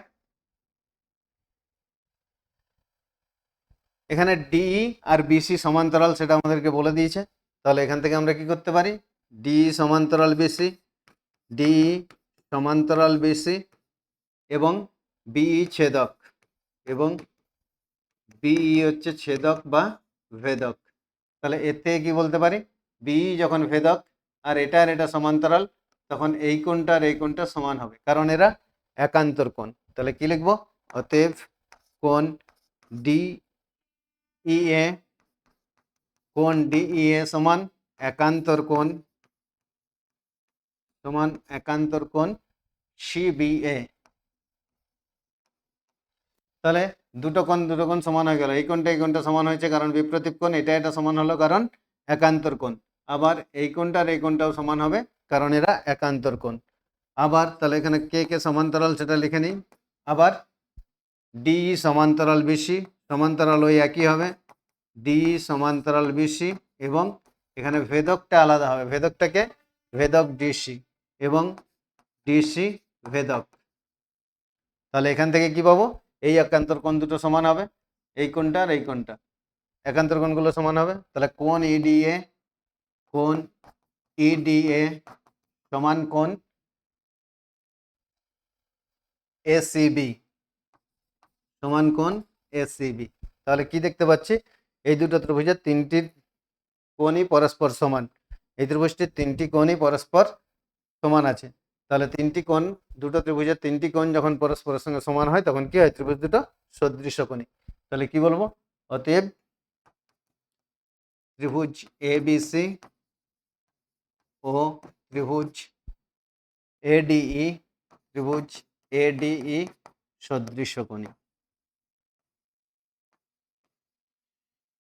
এখানে ডিই আর বিসি সমান্তরাল, সেটা আমাদেরকে বলে দিয়েছে। তাহলে এখান থেকে আমরা কি করতে পারি? ডিই সমান্তরাল বিসি, ডিই সমান্তরাল বিসি এবং বিই ছেদক, এবং বিই হচ্ছে ছেদক বা ভেদক। তাহলে এর থেকে কি বলতে পারি? বিই যখন ভেদক আর এটা সমান্তরাল, তখন এই কোণটা আর এই কোণটা সমান হবে, কারণ এরা একান্তর কোণ। তাহলে কি লিখবো? অতএব কোণ ডিইএ, কোণ ডিইএ সমান একান্তর কোণ, সমান একান্তর কোণ সিবিএ। তাহলে দুটো কোণ সমান হয়ে গেল। এই কোণটা সমান হয়েছে কারণ বিপ্রতীপ কোণ, এটা সমান হলো কারণ একান্তর কোণ। আবার এই কোণটা আর এই কোণটাও সমান হবে কারণ এরা একান্তর কোণ। আবার তাহলে এখানে কে কে সমান্তরাল সেটা লিখে নিই। আবার ডিই সমান্তরাল বিসি, সমান্তরাল ওই একই হবে, ডিই সমান্তরাল বিসি, এবং এখানে ভেদকটা আলাদা হবে। ভেদকটাকে ভেদক ডিসি এবং ডিসি ভেদক। তাহলে এখান থেকে কি পাবো? এই একান্তর কোণ দুটো সমান হবে, এই কোণটা আর এই কোণটা, একান্তর কোণগুলো সমান হবে। তাহলে কোণ ইডিএ, কোণ ইডিএ সমান কোণ এসিবি, সমান কোণ এসিবি। তাহলে কি দেখতে পাচ্ছি? এই দুটো ত্রিভুজের তিনটি কোণই পরস্পর সমান। এই ত্রিভুজটির তিনটি কোণই পরস্পর সমান আছে। তাহলে তিনটি কোণ, দুটো ত্রিভুজের তিনটি কোণ যখন পরস্পরের সঙ্গে সমান হয় তখন কি হয়? ত্রিভুজ দুটো সদৃশকোণী। তাহলে কি বলবো? অতএব ত্রিভুজ এবিসি ও ত্রিভুজ এডিই, ত্রিভুজ এডিই সদৃশকোণী।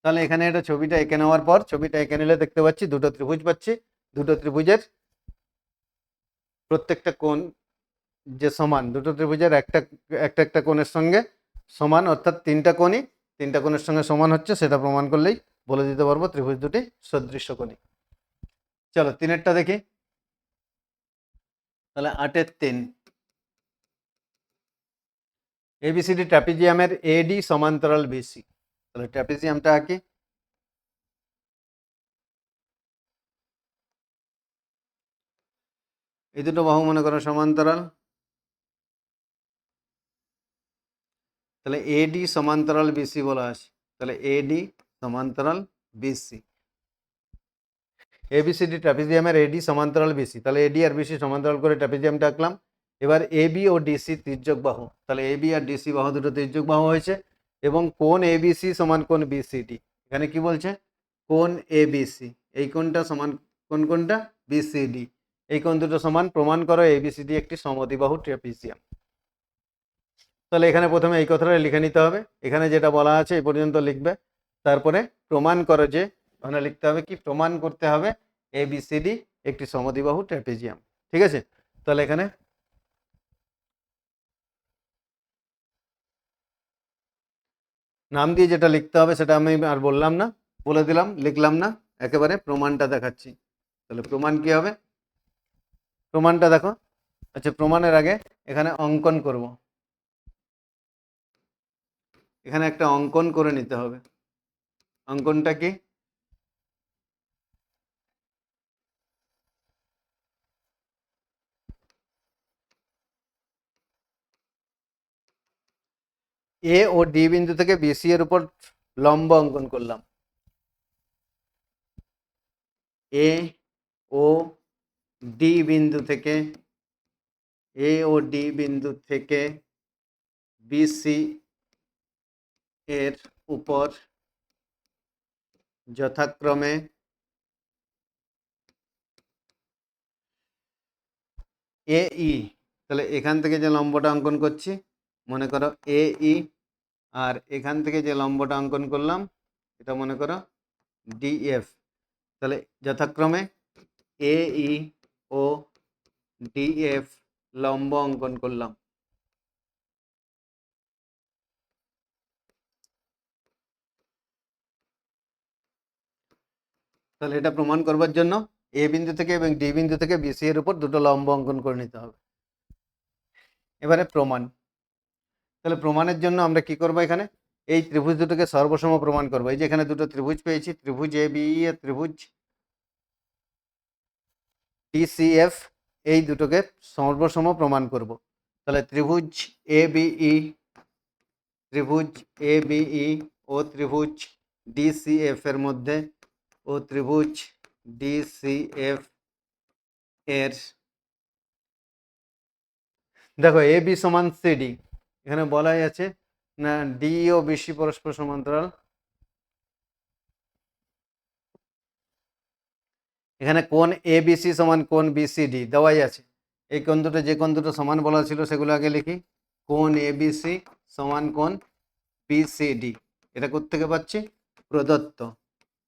তাহলে এখানে একটা ছবিটা এঁকে নেওয়ার পর, ছবিটা এঁকে নিলে দেখতে পাচ্ছি দুটো ত্রিভুজ পাচ্ছি, দুটো ত্রিভুজের প্রত্যেকটা কোণ যে সমান, দুটো ত্রিভুজের একটা একটা একটা কোণের সঙ্গে সমান, অর্থাৎ তিনটা কোণই তিনটা কোণের সঙ্গে সমান হচ্ছে, সেটা প্রমাণ করলেই বলে দিতে পারবো ত্রিভুজ দুটি সদৃশকোণী। চলো তিনেরটা দেখি। তাহলে 8-এর 3, এবিসিডি ট্র্যাপিজিয়ামের এডি সমান্তরাল বিসি। তাহলে ট্র্যাপিজিয়ামটা আঁকি। এই দুটো বাহু মনে করো সমান্তরাল, তাহলে এডি সমান্তরাল বিসি বলা আছে। তাহলে এডি সমান্তরাল বিসি, এবিসিডি ট্র্যাপিজিয়ামের এডি সমান্তরাল বিসি। তাহলে এডি আর বিসি সমান্তরাল করে ট্র্যাপিজিয়ামটা আঁকলাম। এবার এবি ও ডিসি তির্যক বাহু, তাহলে এবি আর ডিসি বাহু দুটো তির্যক বাহু হয়েছে, এবং কোণ এবিসি সমান কোণ বিসিডি। এখানে কি বলছে? কোণ এবিসি, এই কোণটা সমান কোন কোণটা? বিসিডি। এই কোণ দুটো সমান প্রমাণ করো এবিসিডি একটি সমদ্বিবাহু ট্র্যাপিজিয়াম। তাহলে এখানে প্রথমে এই কথাটা লিখে নিতে হবে, এখানে যেটা বলা আছে এই পর্যন্ত লিখবে, তারপরে প্রমাণ করো যে, ওখানে লিখতে হবে কি? প্রমাণ করতে হবে এবিসিডি একটি সমদ্বিবাহু ট্র্যাপিজিয়াম। ঠিক আছে? তাহলে এখানে নাম দিয়ে যেটা লিখতে হবে সেটা আমি আর বললাম না, বলে দিলাম, লিখলাম না, একেবারে প্রমাণটা দেখাচ্ছি। তাহলে প্রমাণ কি হবে? প্রমাণটা দেখো। আচ্ছা, প্রমাণের আগে এখানে অঙ্কন করব, এখানে একটা অঙ্কন করে নিতে হবে। অঙ্কনটা কি? এ ও ডি বিন্দু থেকে বিসি এর উপর লম্ব অঙ্কন করলাম। এ ও ডি বিন্দু থেকে, এ ও ডি বিন্দু থেকে বিসি এর উপর যথাক্রমে এ ই, তাহলে এখান থেকে যে লম্বটা অঙ্কন করছি মনে করো এ ই, আর এখান থেকে যে লম্বটা অঙ্কন করলাম এটা মনে করো ডিএফ। তাহলে যথাক্রমে এ ই ও ডিএফ লম্ব অঙ্কন করলাম। তাহলে এটা প্রমাণ করবার জন্য এ বিন্দু থেকে এবং ডি বিন্দু থেকে বিসি এর উপর দুটো লম্ব অঙ্কন করে নিতে হবে। এবারে প্রমাণ। তাহলে প্রমাণের জন্য আমরা কি করব? এখানে এই ত্রিভুজ দুটোকে সর্বসম প্রমাণ করবো। এই যে এখানে দুটো ত্রিভুজ পেয়েছি, ত্রিভুজ এ বি আর ত্রিভুজ ডিসিএফ, এই দুটোকে সর্বসম প্রমাণ করব। তাহলে ত্রিভুজ এ বিই, ত্রিভুজ এ বিই ও ত্রিভুজ ডিসিএফ এর মধ্যে, ও ত্রিভুজ ডিসিএফ এর, দেখো এ বি সমান সিডি, এখানে বলাই আছে না ডি ও বিসি পরস্পর সমান্তরাল। এখানে কোণ এবিসি সমান কোণ বিসিডি দেওয়াই আছে। এই কোণ দুটো, যে কোণ দুটো সমান বলা ছিল সেগুলো আগে লিখি। কোণ এবিসি সমান কোণ বিসিডি, এটা কোত্থেকে পাচ্ছি? প্রদত্ত,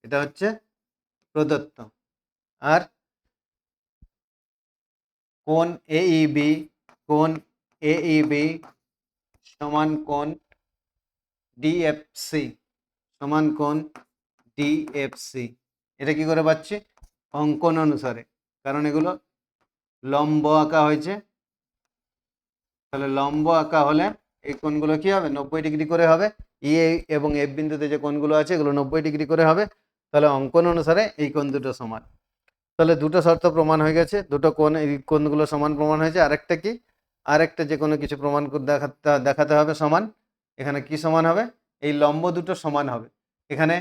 এটা হচ্ছে প্রদত্ত। আর কোণ এইবি, কোণ এইবি সমান কোণ ডিএফসি, সমান কোণ ডিএফসি। এটা কি করে পাচ্ছি? অঙ্কন অনুসারে, কারণ এগুলো লম্ব আঁকা হয়েছে। তাহলে লম্ব আঁকা হলে এই কোণগুলো কি হবে? 90 ডিগ্রি করে হবে। ই এবং এফ বিন্দুতে যে কোণগুলো আছে এগুলো 90 ডিগ্রি করে হবে। তাহলে অঙ্কন অনুসারে এই কোণ দুটো সমান। তাহলে দুটো শর্ত প্রমাণ হয়ে গেছে, দুটো কোণ, এই কোণগুলো সমান প্রমাণ হয়েছে। আরেকটা কি? আরেকটা যে কোনো কিছু প্রমাণ দেখাতে হবে সমান। এখানে কি সমান হবে? এই লম্ব দুটো সমান হবে। এখানে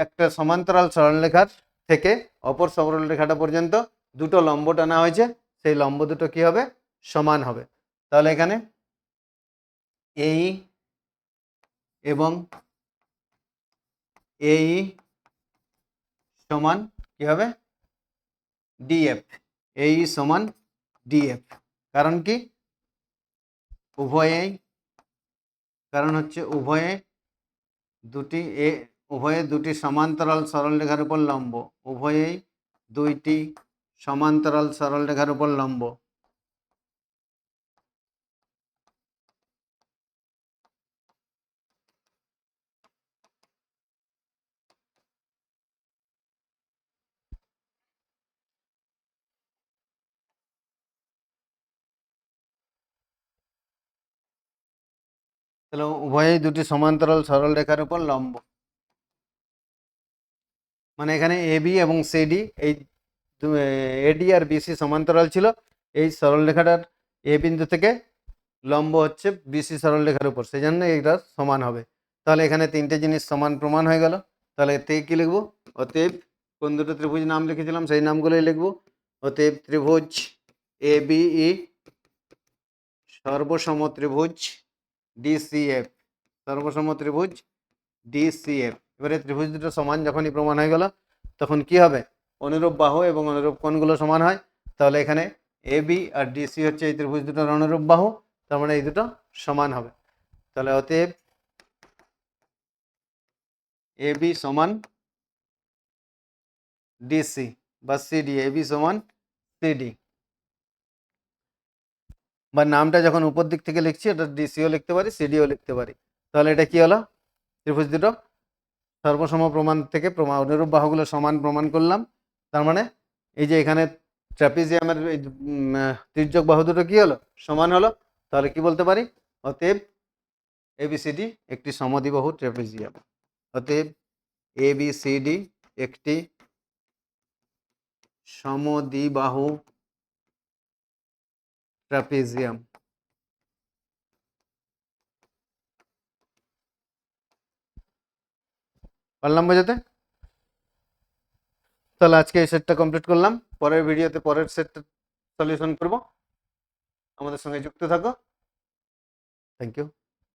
একটা সমান্তরাল সরলরেখার থেকে অপর সরলরেখাটা পর্যন্ত দুটো লম্ব টানা হয়েছে, সেই লম্ব দুটো কি হবে, সমান হবে। তাহলে এখানে এই এবং এই সমান কি হবে, ডিএফ। এই সমান ডিএফ। কারণ কি, উভয়েই, কারণ হচ্ছে উভয়ে দুটি সমান্তরাল সরলরেখার উপর লম্ব, উভয়েই দুইটি সমান্তরাল সরলরেখার উপর লম্ব। তাহলে উভয়েই দুটি সমান্তরাল সরলরেখার উপর লম্ব, মানে এখানে এবি এবং সিডি, এই এডি আর বিসি সমান্তরাল ছিল, এই সরলরেখাটার এ বিন্দু থেকে লম্ব হচ্ছে বিসি সরলরেখার উপর, সেই জন্য এটা সমান হবে। তাহলে এখানে তিনটে জিনিস সমান প্রমাণ হয়ে গেল। তাহলে এতে কি লিখবো, অতএব কোন দুটো ত্রিভুজ নাম লিখেছিলাম সেই নামগুলোই লিখবো। অতএব ত্রিভুজ এ বিই সর্বসম ত্রিভুজ ডিসিএফ, সর্বসম ত্রিভুজ ডিসিএফ। এবারে ত্রিভুজ দুটো সমান যখনই প্রমাণ হয়ে গেল, তখন কি হবে, অনুরূপ বাহু এবং অনুরূপ কোণগুলো সমান হয়। তাহলে এখানে এ বি আর ডিসি হচ্ছে এই ত্রিভুজ দুটোর অনুরূপ বাহু, তার মানে এই দুটো সমান হবে। তাহলে অতএব এ বি সমান ডিসি বা সিডি, এ বি সমান সিডি, বা নামটা যখন উপর দিক থেকে লিখছি এটা ডিসিও লিখতে পারি, সিডিও লিখতে পারি। তাহলে এটা কি হলো, ত্রিভুজ দুটো সর্বসম প্রমাণ থেকে অনুরূপ বাহুগুলো সমান প্রমাণ করলাম। তার মানে এই যে এখানে ট্রাপিজিয়ামের এই তির্যক বাহু দুটো কি হলো, সমান হলো। তাহলে কি বলতে পারি, অতএব এবিসিডি একটি সমদ্বিবাহু ট্রাপিজিয়াম। অতএব এবিসিডি একটি সমদ্বিবাহু ট্রাপিজিয়াম। পারলাম বোঝাতে? তাহলে আজকে এই সেটটা কমপ্লিট করলাম, পরের ভিডিওতে পরের সেটটা সলিউশন করব। আমাদের সঙ্গে যুক্ত থাকো। Thank you.